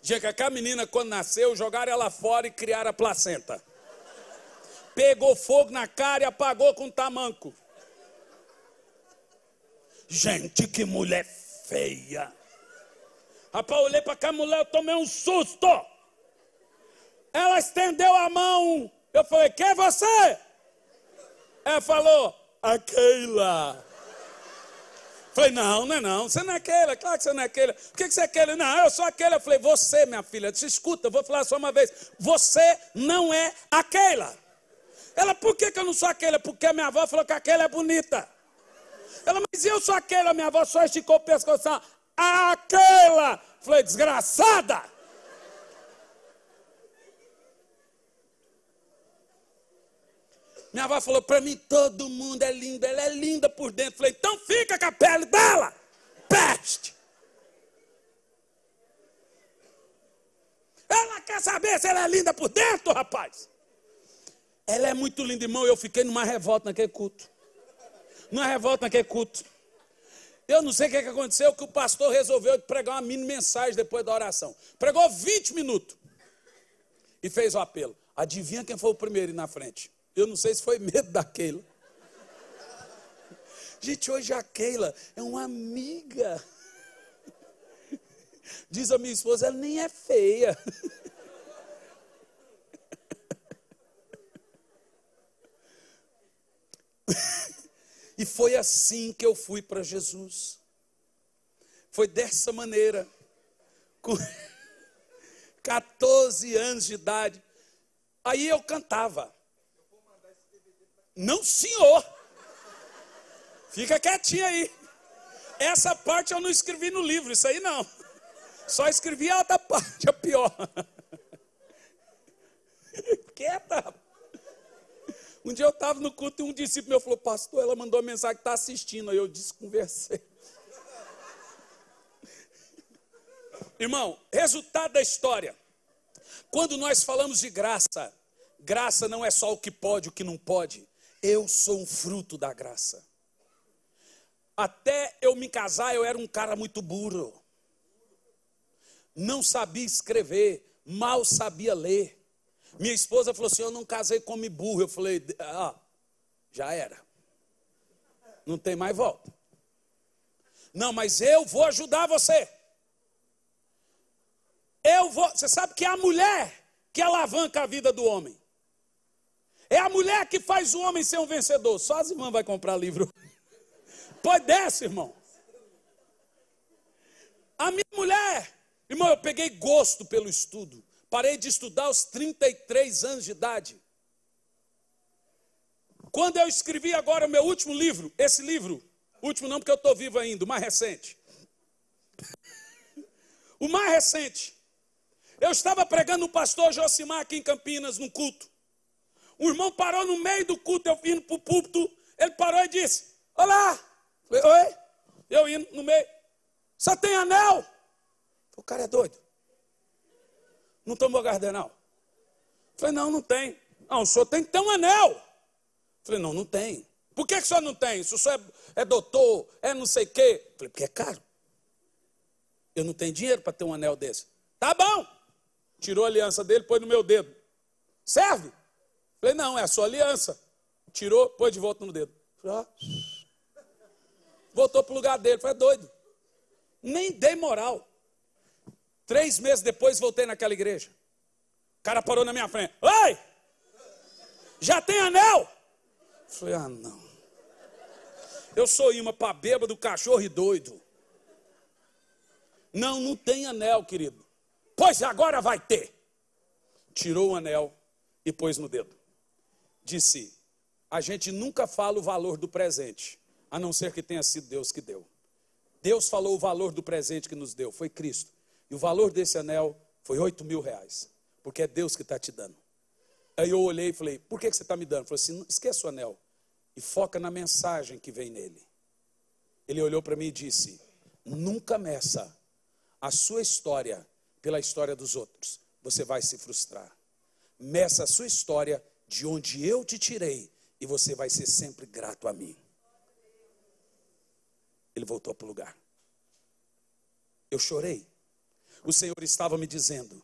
Gente, aquela menina quando nasceu, jogaram ela fora e criaram a placenta. Pegou fogo na cara e apagou com tamanco. Gente, que mulher feia. Rapaz, eu olhei para aquela mulher, eu tomei um susto. Ela estendeu a mão. Eu falei, quem é você? Ela falou, a Keila. Falei, não, não é não, você não é Keila, claro que você não é Keila. Por que você é Keila? Não, eu sou a Keila. Eu falei, você, minha filha, escuta, eu vou falar só uma vez. Você não é a Keila. Ela, por que eu não sou a Keila? Porque a minha avó falou que a Keila é bonita. Ela, mas eu sou a Keila, minha avó só esticou o pescoço. A Keila. Falei, desgraçada. Minha avó falou, para mim todo mundo é lindo, ela é linda por dentro. Falei, então fica com a pele dela, peste. Ela quer saber se ela é linda por dentro, rapaz. Ela é muito linda, irmão. Eu fiquei numa revolta naquele culto. Eu não sei o que aconteceu, que o pastor resolveu pregar uma mini mensagem depois da oração. Pregou 20 minutos e fez o apelo. Adivinha quem foi o primeiro na frente? Eu não sei se foi medo da Keila. Gente, hoje a Keila é uma amiga. Diz a minha esposa, ela nem é feia. E foi assim que eu fui para Jesus. Foi dessa maneira. Com 14 anos de idade. Aí eu cantava. Não, senhor. Fica quietinho aí. Essa parte eu não escrevi no livro, isso aí não. Só escrevi a outra parte, a pior. Quieta. Um dia eu estava no culto e um discípulo meu falou, pastor, ela mandou uma mensagem que está assistindo. Aí eu desconversei. Irmão, resultado da história. Quando nós falamos de graça, graça não é só o que pode, o que não pode. Eu sou um fruto da graça. Até eu me casar, eu era um cara muito burro. Não sabia escrever, mal sabia ler. Minha esposa falou assim, eu não casei com homem burro. Eu falei, já era. Não tem mais volta. Não, mas eu vou ajudar você. Você sabe que é a mulher que alavanca a vida do homem. É a mulher que faz o homem ser um vencedor. Só as irmãs vão comprar livro. Pode desce, irmão. A minha mulher, irmão, eu peguei gosto pelo estudo. Parei de estudar aos 33 anos de idade. Quando eu escrevi agora o meu último livro, esse livro, último não porque eu estou vivo ainda, o mais recente. O mais recente. Eu estava pregando o pastor Josimar aqui em Campinas, num culto. Um irmão parou no meio do culto, eu indo para o púlpito, ele parou e disse, olá. Falei, oi? Eu indo no meio. Só tem anel? O cara é doido. Não tomou gardenal? Falei, não, não tem. Não, o senhor tem que ter um anel. Falei, não, não tem. Por que o senhor não tem? Se o senhor é doutor, é não sei o quê. Falei, porque é caro. Eu não tenho dinheiro para ter um anel desse. Tá bom. Tirou a aliança dele, pôs no meu dedo. Serve? Falei, não, é a sua aliança. Tirou, pôs de volta no dedo. Falei, ó. Voltou para o lugar dele. Falei, é doido. Nem dei moral. 3 meses depois voltei naquela igreja. O cara parou na minha frente. Oi! Já tem anel? Falei, ah, não. Eu sou imã para bêbado, cachorro e doido. Não, não tem anel, querido. Pois agora vai ter. Tirou o anel e pôs no dedo. Disse, a gente nunca fala o valor do presente, a não ser que tenha sido Deus que deu. Deus falou o valor do presente que nos deu, foi Cristo. E o valor desse anel foi R$8.000, porque é Deus que está te dando. Aí eu olhei e falei, por que você está me dando? Ele falou assim, esqueça o anel e foca na mensagem que vem nele. Ele olhou para mim e disse, nunca meça a sua história pela história dos outros, você vai se frustrar. Meça a sua história de onde eu te tirei e você vai ser sempre grato a mim. Ele voltou para o lugar. Eu chorei. O Senhor estava me dizendo,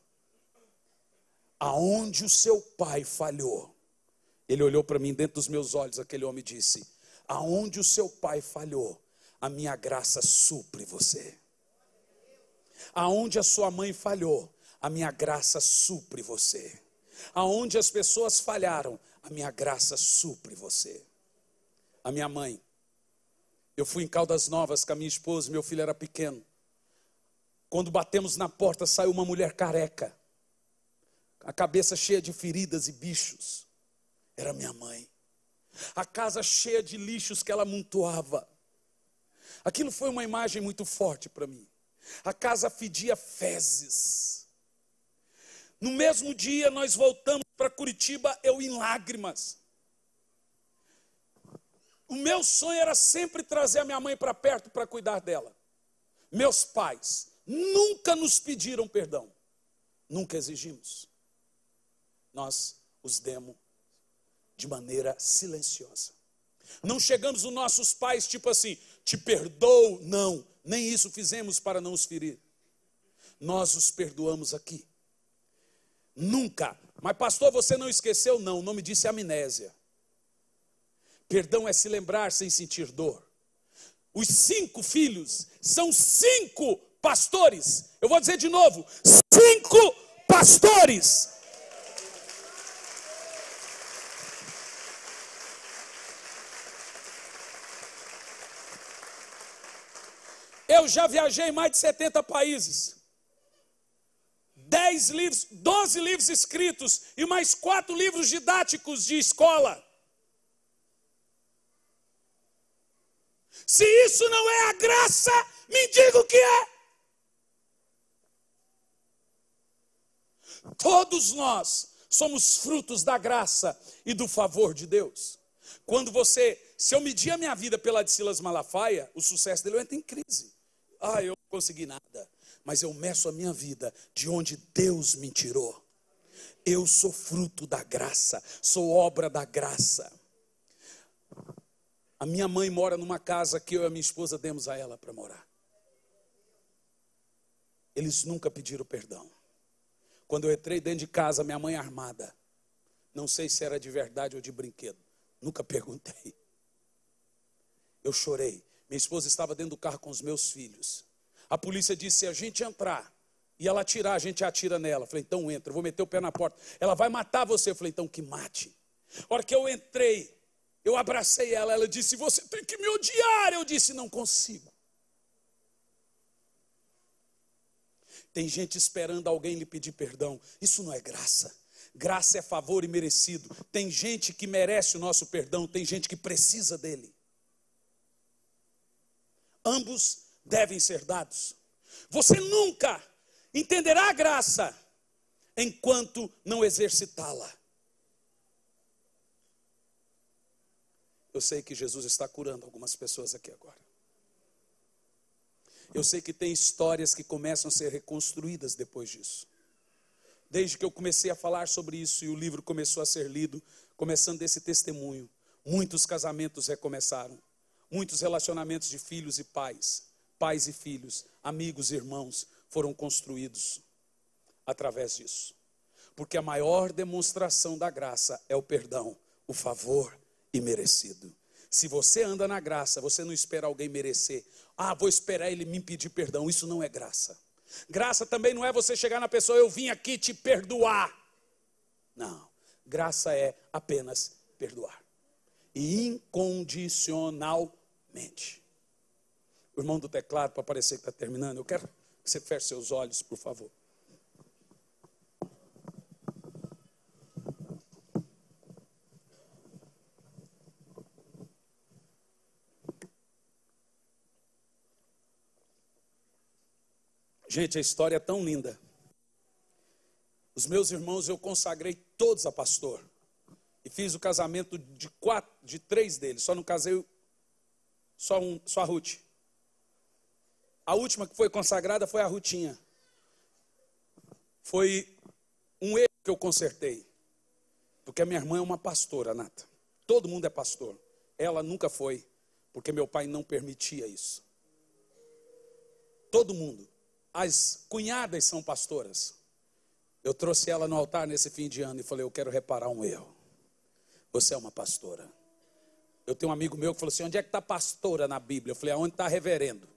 aonde o seu pai falhou. Ele olhou para mim dentro dos meus olhos, aquele homem disse, aonde o seu pai falhou, a minha graça supre você. Aonde a sua mãe falhou, a minha graça supre você. Aonde as pessoas falharam, a minha graça supre você. A minha mãe, eu fui em Caldas Novas com a minha esposa, meu filho era pequeno. Quando batemos na porta, saiu uma mulher careca, a cabeça cheia de feridas e bichos. Era minha mãe. A casa cheia de lixos que ela amontoava. Aquilo foi uma imagem muito forte para mim. A casa fedia fezes. No mesmo dia nós voltamos para Curitiba, eu em lágrimas. O meu sonho era sempre trazer a minha mãe para perto para cuidar dela. Meus pais nunca nos pediram perdão. Nunca exigimos. Nós os demos de maneira silenciosa. Não chegamos nos nossos pais tipo assim, te perdoo, não. Nem isso fizemos para não os ferir. Nós os perdoamos aqui. Nunca. Mas pastor, você não esqueceu? Não, o nome disso é amnésia. Perdão é se lembrar sem sentir dor. Os 5 filhos são 5 pastores. Eu vou dizer de novo, 5 pastores. Eu já viajei em mais de 70 países. 10 livros, 12 livros escritos e mais 4 livros didáticos de escola. Se isso não é a graça, me diga o que é. Todos nós somos frutos da graça e do favor de Deus. Se eu medir a minha vida pela de Silas Malafaia, o sucesso dele entra em crise. Eu não consegui nada, mas eu meço a minha vida de onde Deus me tirou. Eu sou fruto da graça, sou obra da graça. A minha mãe mora numa casa que eu e a minha esposa demos a ela para morar. Eles nunca pediram perdão. Quando eu entrei dentro de casa, minha mãe armada. Não sei se era de verdade ou de brinquedo. Nunca perguntei. Eu chorei. Minha esposa estava dentro do carro com os meus filhos. A polícia disse, se a gente entrar e ela atirar, a gente atira nela. Eu falei, então entra, eu vou meter o pé na porta. Ela vai matar você. Eu falei, então que mate. A hora que eu entrei, eu abracei ela. Ela disse, você tem que me odiar. Eu disse, não consigo. Tem gente esperando alguém lhe pedir perdão. Isso não é graça. Graça é favor imerecido. Tem gente que merece o nosso perdão, tem gente que precisa dele. Ambos devem ser dados. Você nunca entenderá a graça enquanto não exercitá-la. Eu sei que Jesus está curando algumas pessoas aqui agora. Eu sei que tem histórias que começam a ser reconstruídas depois disso. Desde que eu comecei a falar sobre isso e o livro começou a ser lido, começando desse testemunho, muitos casamentos recomeçaram. Muitos relacionamentos de filhos e pais, pais e filhos, amigos e irmãos foram construídos através disso. Porque a maior demonstração da graça é o perdão, o favor imerecido. Se você anda na graça, você não espera alguém merecer. Vou esperar ele me pedir perdão. Isso não é graça. Graça também não é você chegar na pessoa, eu vim aqui te perdoar. Não, graça é apenas perdoar. E incondicionalmente. O irmão do teclado, para parecer que está terminando, eu quero que você feche seus olhos, por favor. Gente, a história é tão linda. Os meus irmãos eu consagrei todos a pastor. E fiz o casamento de 3 deles. Só não casei só a Ruth. A última que foi consagrada foi a Rutinha. Foi um erro que eu consertei. Porque a minha irmã é uma pastora, Nata. Todo mundo é pastor. Ela nunca foi, porque meu pai não permitia isso. Todo mundo. As cunhadas são pastoras. Eu trouxe ela no altar nesse fim de ano e falei, eu quero reparar um erro. Você é uma pastora. Eu tenho um amigo meu que falou assim, onde é que está pastora na Bíblia? Eu falei, aonde está reverendo?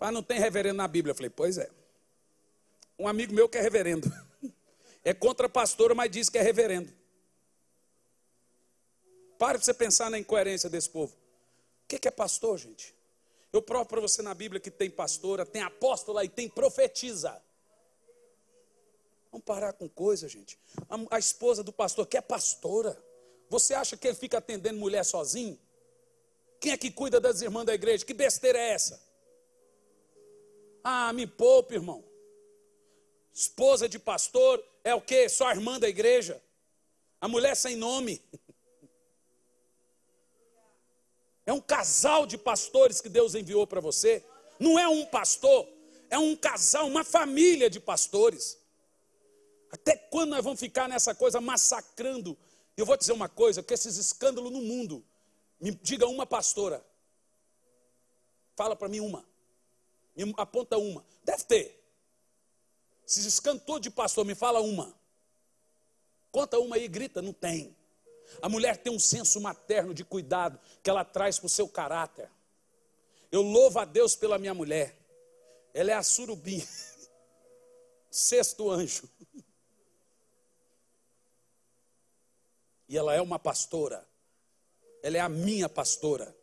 Falei, não tem reverendo na Bíblia. Eu falei, pois é. Um amigo meu que é reverendo. É contra pastora, mas diz que é reverendo. Pare para você pensar na incoerência desse povo. O que é pastor, gente? Eu provo para você na Bíblia que tem pastora, tem apóstola e tem profetisa. Vamos parar com coisa, gente. A esposa do pastor que é pastora. Você acha que ele fica atendendo mulher sozinho? Quem é que cuida das irmãs da igreja? Que besteira é essa? Me poupe, irmão. Esposa de pastor é o quê? Só a irmã da igreja. A mulher sem nome. É um casal de pastores que Deus enviou para você. Não é um pastor, é um casal, uma família de pastores. Até quando nós vamos ficar nessa coisa massacrando? Eu vou dizer uma coisa, que esses escândalos no mundo, me diga uma pastora. Fala para mim uma. Me aponta uma. Deve ter. Esses escândalos todos de pastor, me fala uma. Conta uma aí, grita, não tem. A mulher tem um senso materno de cuidado que ela traz para o seu caráter. Eu louvo a Deus pela minha mulher. Ela é a surubim, 6º anjo. E ela é uma pastora. Ela é a minha pastora.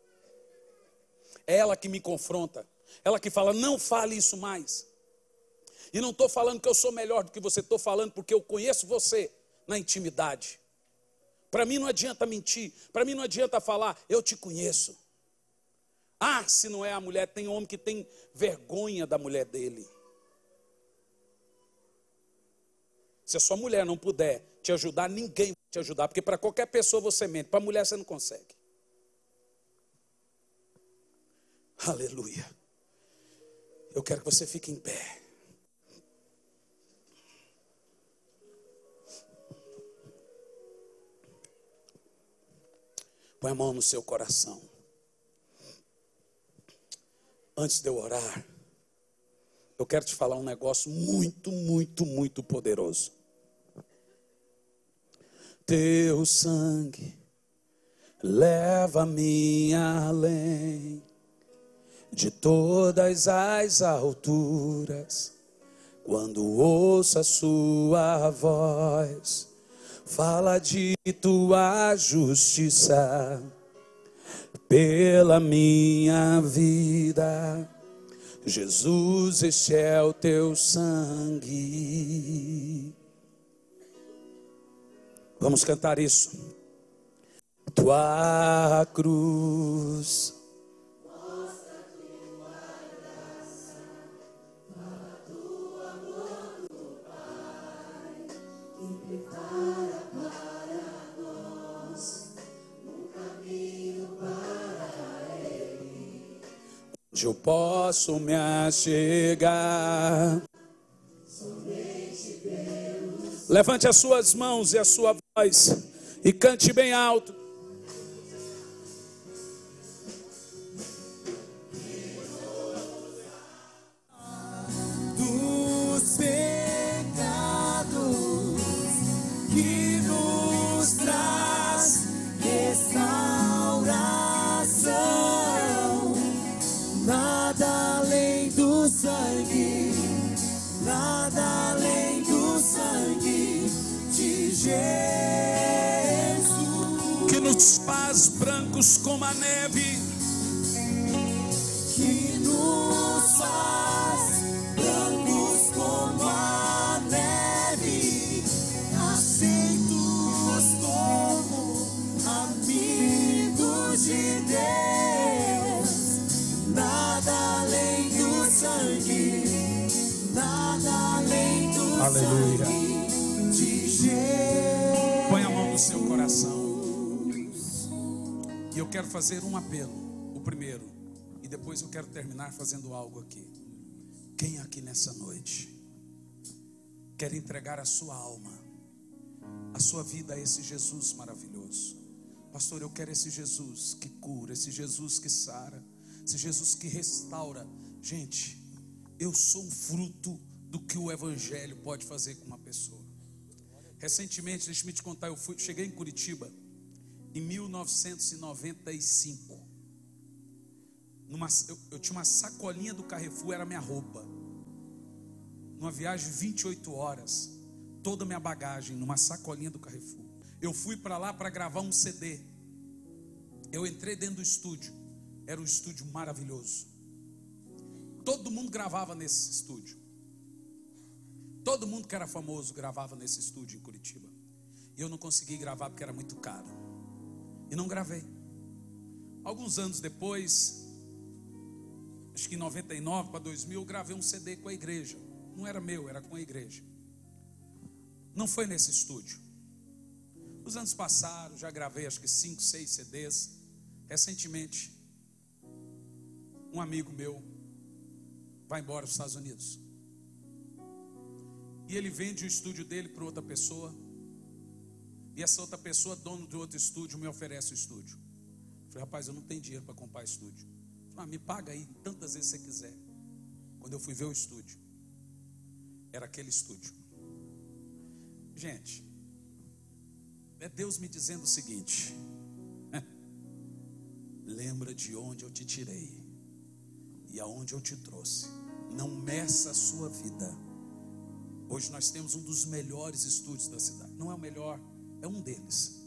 É ela que me confronta. Ela que fala, não fale isso mais. E não estou falando que eu sou melhor do que você, estou falando porque eu conheço você na intimidade. Para mim não adianta mentir, para mim não adianta falar, eu te conheço. Se não é a mulher, tem homem que tem vergonha da mulher dele. Se a sua mulher não puder te ajudar, ninguém vai te ajudar, porque para qualquer pessoa você mente, para a mulher você não consegue. Aleluia. Eu quero que você fique em pé. Põe a mão no seu coração. Antes de eu orar, eu quero te falar um negócio muito, muito, muito poderoso. Teu sangue leva-me além de todas as alturas. Quando ouço a sua voz, fala de tua justiça pela minha vida. Jesus, este é o teu sangue. Vamos cantar isso. Tua cruz. Onde eu posso me achegar. Levante as suas mãos e a sua voz e cante bem alto. Dos pecados que nos traz restauração. Nada além do sangue, nada além do sangue de Jesus, Que nos faz brancos como a neve, que nos faz brancos como a neve, aceitos como amigos de Deus. Nada além do sangue, nada além do Aleluia. sangue de Jesus. Põe a mão no seu coração. E eu quero fazer um apelo, o primeiro, e depois eu quero terminar fazendo algo aqui. Quem aqui nessa noite quer entregar a sua alma, a sua vida a esse Jesus maravilhoso? Pastor, eu quero esse Jesus que cura, esse Jesus que sara, esse Jesus que restaura. Gente, eu sou um fruto do que o Evangelho pode fazer com uma pessoa. Recentemente, deixa-me te contar, cheguei em Curitiba em 1995. Eu tinha uma sacolinha do Carrefour, era minha roupa. Numa viagem de 28 horas, toda a minha bagagem numa sacolinha do Carrefour. Eu fui para lá para gravar um CD. Eu entrei dentro do estúdio. Era um estúdio maravilhoso. Todo mundo gravava nesse estúdio. Todo mundo que era famoso gravava nesse estúdio em Curitiba. E eu não consegui gravar porque era muito caro. E não gravei. Alguns anos depois, acho que em 99 para 2000, eu gravei um CD com a igreja. Não era meu, era com a igreja. Não foi nesse estúdio. Os anos passaram, já gravei acho que 5, 6 CDs. Recentemente, um amigo meu vai embora para os Estados Unidos. E ele vende o estúdio dele para outra pessoa. E essa outra pessoa, dono de outro estúdio, me oferece o estúdio. Eu falei, rapaz, eu não tenho dinheiro para comprar estúdio. Ele falou, me paga aí tantas vezes você quiser. Quando eu fui ver o estúdio, era aquele estúdio. Gente, é Deus me dizendo o seguinte: lembra de onde eu te tirei e aonde eu te trouxe. Não meça a sua vida. Hoje nós temos um dos melhores estúdios da cidade. Não é o melhor, é um deles.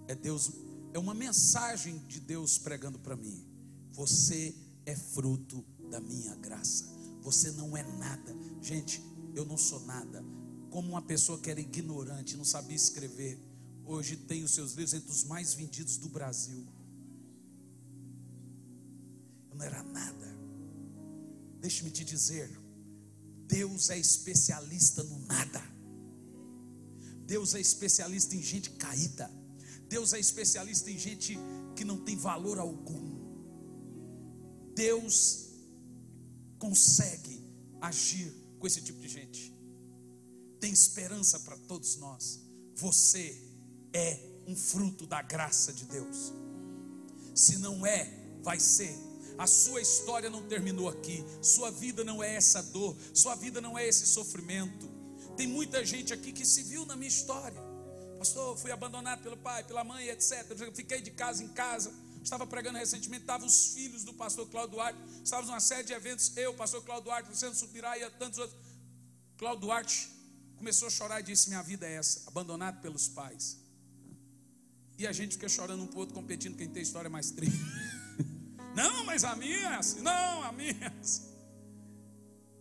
É Deus, é uma mensagem de Deus pregando para mim. Você é fruto da minha graça. Você não é nada. Gente, eu não sou nada. Como uma pessoa que era ignorante, não sabia escrever, hoje tem os seus livros entre os mais vendidos do Brasil. Eu não era nada. Deixe-me te dizer, Deus é especialista no nada. Deus é especialista em gente caída. Deus é especialista em gente que não tem valor algum. Deus consegue agir com esse tipo de gente. Tem esperança para todos nós. Você é um fruto da graça de Deus. Se não é, vai ser. A sua história não terminou aqui. Sua vida não é essa dor. Sua vida não é esse sofrimento. Tem muita gente aqui que se viu na minha história. Pastor, eu fui abandonado pelo pai, pela mãe, etc. Eu fiquei de casa em casa. Estava pregando recentemente, estavam os filhos do pastor Cláudio Duarte. Estávamos numa série de eventos. Eu, pastor Cláudio Duarte, Luciano Subirá e tantos outros. Cláudio Duarte começou a chorar e disse, minha vida é essa, abandonado pelos pais. E a gente fica chorando um pro outro, competindo quem tem história mais triste. Não, mas a minha, não, a minha.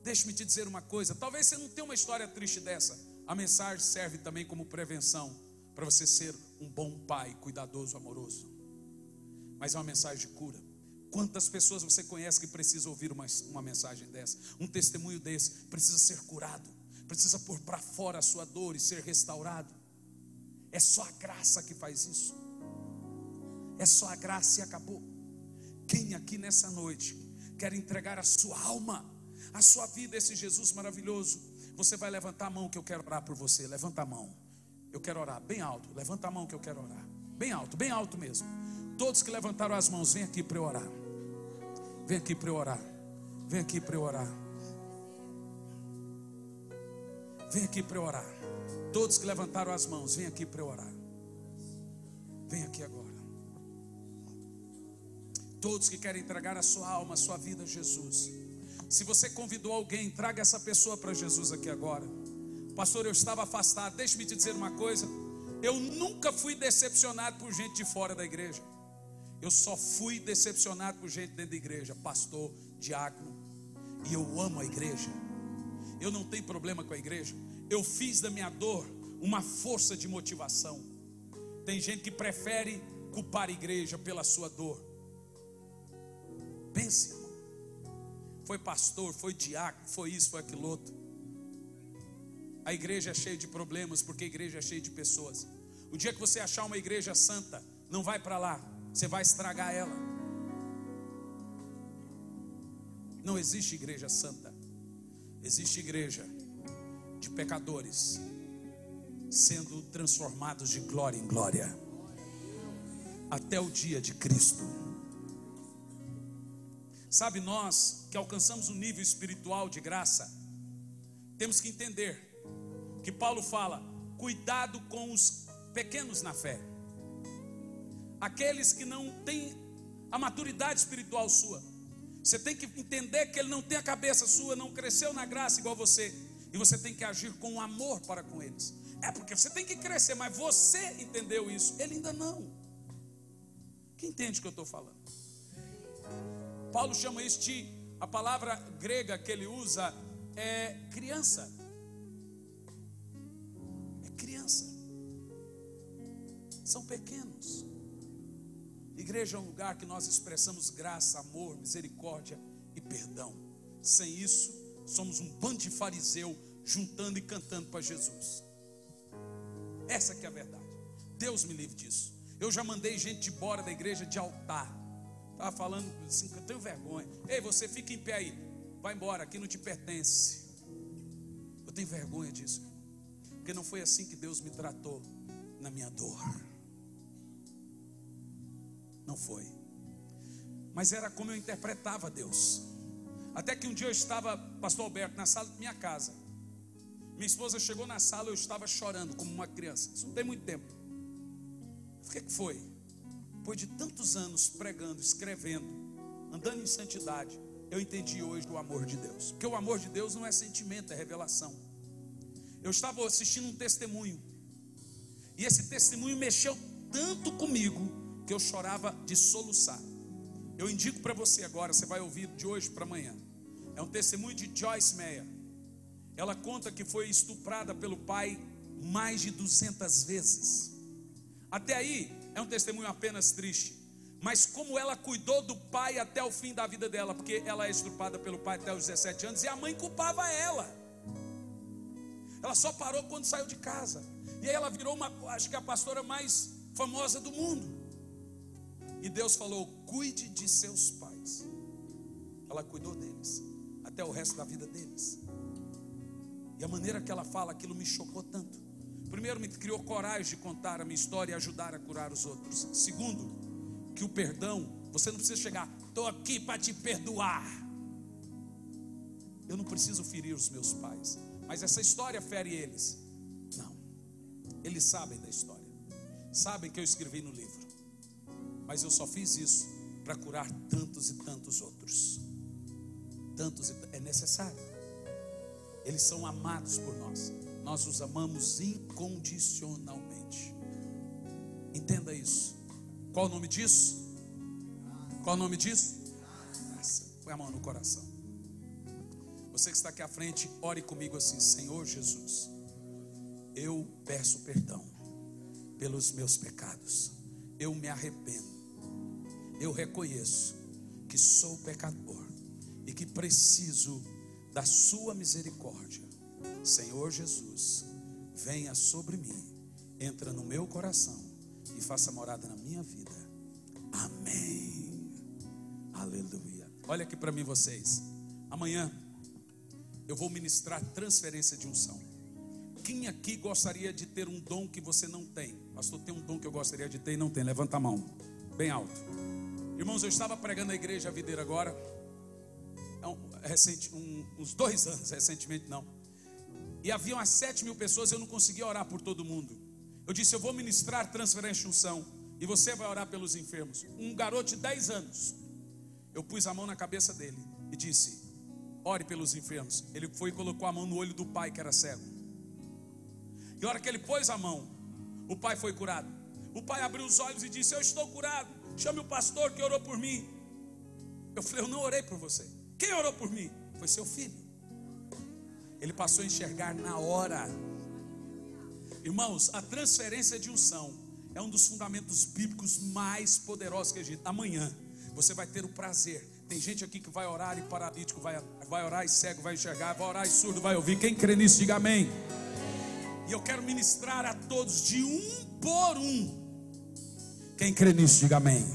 Deixe-me te dizer uma coisa, talvez você não tenha uma história triste dessa. A mensagem serve também como prevenção para você ser um bom pai, cuidadoso, amoroso. Mas é uma mensagem de cura. Quantas pessoas você conhece que precisam ouvir uma mensagem dessa? Um testemunho desse precisa ser curado, precisa pôr para fora a sua dor e ser restaurado. É só a graça que faz isso. É só a graça e acabou. Quem aqui nessa noite quer entregar a sua alma, a sua vida a esse Jesus maravilhoso? Você vai levantar a mão que eu quero orar por você. Levanta a mão, eu quero orar bem alto. Levanta a mão que eu quero orar bem alto mesmo. Todos que levantaram as mãos, vem aqui para eu orar. Vem aqui para eu orar. Vem aqui para eu orar. Vem aqui para eu orar. Todos que levantaram as mãos, vem aqui para eu orar. Vem aqui agora. Todos que querem entregar a sua alma, a sua vida a Jesus. Se você convidou alguém, traga essa pessoa para Jesus aqui agora. Pastor, eu estava afastado. Deixe-me te dizer uma coisa. Eu nunca fui decepcionado por gente de fora da igreja. Eu só fui decepcionado por gente dentro da igreja. Pastor, diácono. E eu amo a igreja. Eu não tenho problema com a igreja. Eu fiz da minha dor uma força de motivação. Tem gente que prefere culpar a igreja pela sua dor. Pense, irmão. Foi pastor, foi diácono, foi isso, foi aquilo outro. A igreja é cheia de problemas, porque a igreja é cheia de pessoas. O dia que você achar uma igreja santa, não vai para lá, você vai estragar ela. Não existe igreja santa. Existe igreja de pecadores sendo transformados de glória em glória até o dia de Cristo. Sabe, nós que alcançamos um nível espiritual de graça, temos que entender que Paulo fala: cuidado com os pequenos na fé, aqueles que não têm a maturidade espiritual sua. Você tem que entender que ele não tem a cabeça sua, não cresceu na graça igual você, e você tem que agir com amor para com eles. É porque você tem que crescer, mas você entendeu isso, ele ainda não. Quem entende o que eu estou falando? Paulo chama isso de, a palavra grega que ele usa é criança. É criança. São pequenos. Igreja é um lugar que nós expressamos graça, amor, misericórdia e perdão. Sem isso, somos um bando de fariseu juntando e cantando para Jesus. Essa que é a verdade. Deus me livre disso. Eu já mandei gente embora da igreja de altar. Estava falando assim, eu tenho vergonha. Ei, você fica em pé aí. Vai embora, aqui não te pertence. Eu tenho vergonha disso. Porque não foi assim que Deus me tratou na minha dor. Não foi. Mas era como eu interpretava Deus. Até que um dia eu estava, pastor Alberto, na sala da minha casa. Minha esposa chegou na sala, eu estava chorando como uma criança. Isso não tem muito tempo. O que foi? Depois de tantos anos pregando, escrevendo, andando em santidade, eu entendi hoje o amor de Deus. Porque o amor de Deus não é sentimento, é revelação. Eu estava assistindo um testemunho, e esse testemunho mexeu tanto comigo, que eu chorava de soluçar. Eu indico para você agora, você vai ouvir de hoje para amanhã. É um testemunho de Joyce Meyer. Ela conta que foi estuprada pelo pai mais de 200 vezes. Até aí, é um testemunho apenas triste. Mas como ela cuidou do pai até o fim da vida dela, porque ela é estuprada pelo pai até os 17 anos, e a mãe culpava ela. Ela só parou quando saiu de casa. E aí ela virou acho que a pastora mais famosa do mundo. E Deus falou: cuide de seus pais. Ela cuidou deles até o resto da vida deles. E a maneira que ela fala, aquilo me chocou tanto. Primeiro, me criou coragem de contar a minha história e ajudar a curar os outros. Segundo, que o perdão, você não precisa chegar: estou aqui para te perdoar. Eu não preciso ferir os meus pais, mas essa história fere eles. Não, eles sabem da história, sabem que eu escrevi no livro, mas eu só fiz isso para curar tantos e tantos outros. É necessário. Eles são amados por nós. Nós os amamos incondicionalmente. Entenda isso. Qual o nome disso? Qual o nome disso? Graça. Põe a mão no coração. Você que está aqui à frente, ore comigo assim: Senhor Jesus, eu peço perdão pelos meus pecados. Eu me arrependo. Eu reconheço que sou pecador e que preciso da sua misericórdia. Senhor Jesus, venha sobre mim, entra no meu coração e faça morada na minha vida. Amém. Aleluia. Olha aqui para mim, vocês. Amanhã eu vou ministrar transferência de unção. Quem aqui gostaria de ter um dom que você não tem? Pastor, tem um dom que eu gostaria de ter e não tem. Levanta a mão, bem alto. Irmãos, eu estava pregando na igreja Videira agora, uns 2 anos, recentemente não. E havia umas 7.000 pessoas, eu não conseguia orar por todo mundo. Eu disse: eu vou ministrar transferência de unção e você vai orar pelos enfermos. Um garoto de 10 anos, eu pus a mão na cabeça dele e disse: ore pelos enfermos. Ele foi e colocou a mão no olho do pai que era cego. E a hora que ele pôs a mão, o pai foi curado. O pai abriu os olhos e disse: eu estou curado, chame o pastor que orou por mim. Eu falei: eu não orei por você. Quem orou por mim? Foi seu filho. Ele passou a enxergar na hora. Irmãos, a transferência de unção é um dos fundamentos bíblicos mais poderosos que existe. Amanhã você vai ter o prazer. Tem gente aqui que vai orar e paralítico vai orar e cego vai enxergar, vai orar e surdo vai ouvir. Quem crê nisso, diga amém. E eu quero ministrar a todos de um por um. Quem crê nisso, diga amém.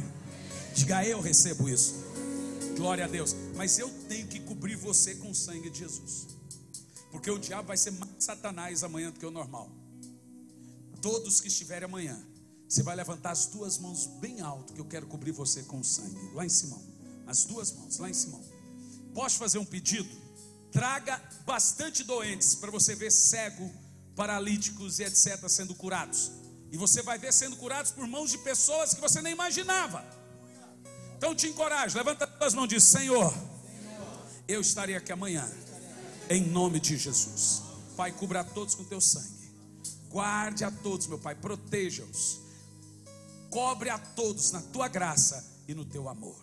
Diga: eu recebo isso. Glória a Deus. Mas eu tenho que cobrir você com o sangue de Jesus, porque o diabo vai ser mais Satanás amanhã do que o normal. Todos que estiverem amanhã, você vai levantar as 2 mãos bem alto, que eu quero cobrir você com o sangue. Lá em cima, as 2 mãos, lá em cima. Posso fazer um pedido? Traga bastante doentes, para você ver cego, paralíticos e etc. sendo curados. E você vai ver sendo curados por mãos de pessoas que você nem imaginava. Então te encorajo, levanta as mãos e diz: Senhor, eu estarei aqui amanhã, em nome de Jesus. Pai, cubra a todos com teu sangue. Guarde a todos, meu Pai, proteja-os. Cobre a todos na tua graça e no teu amor.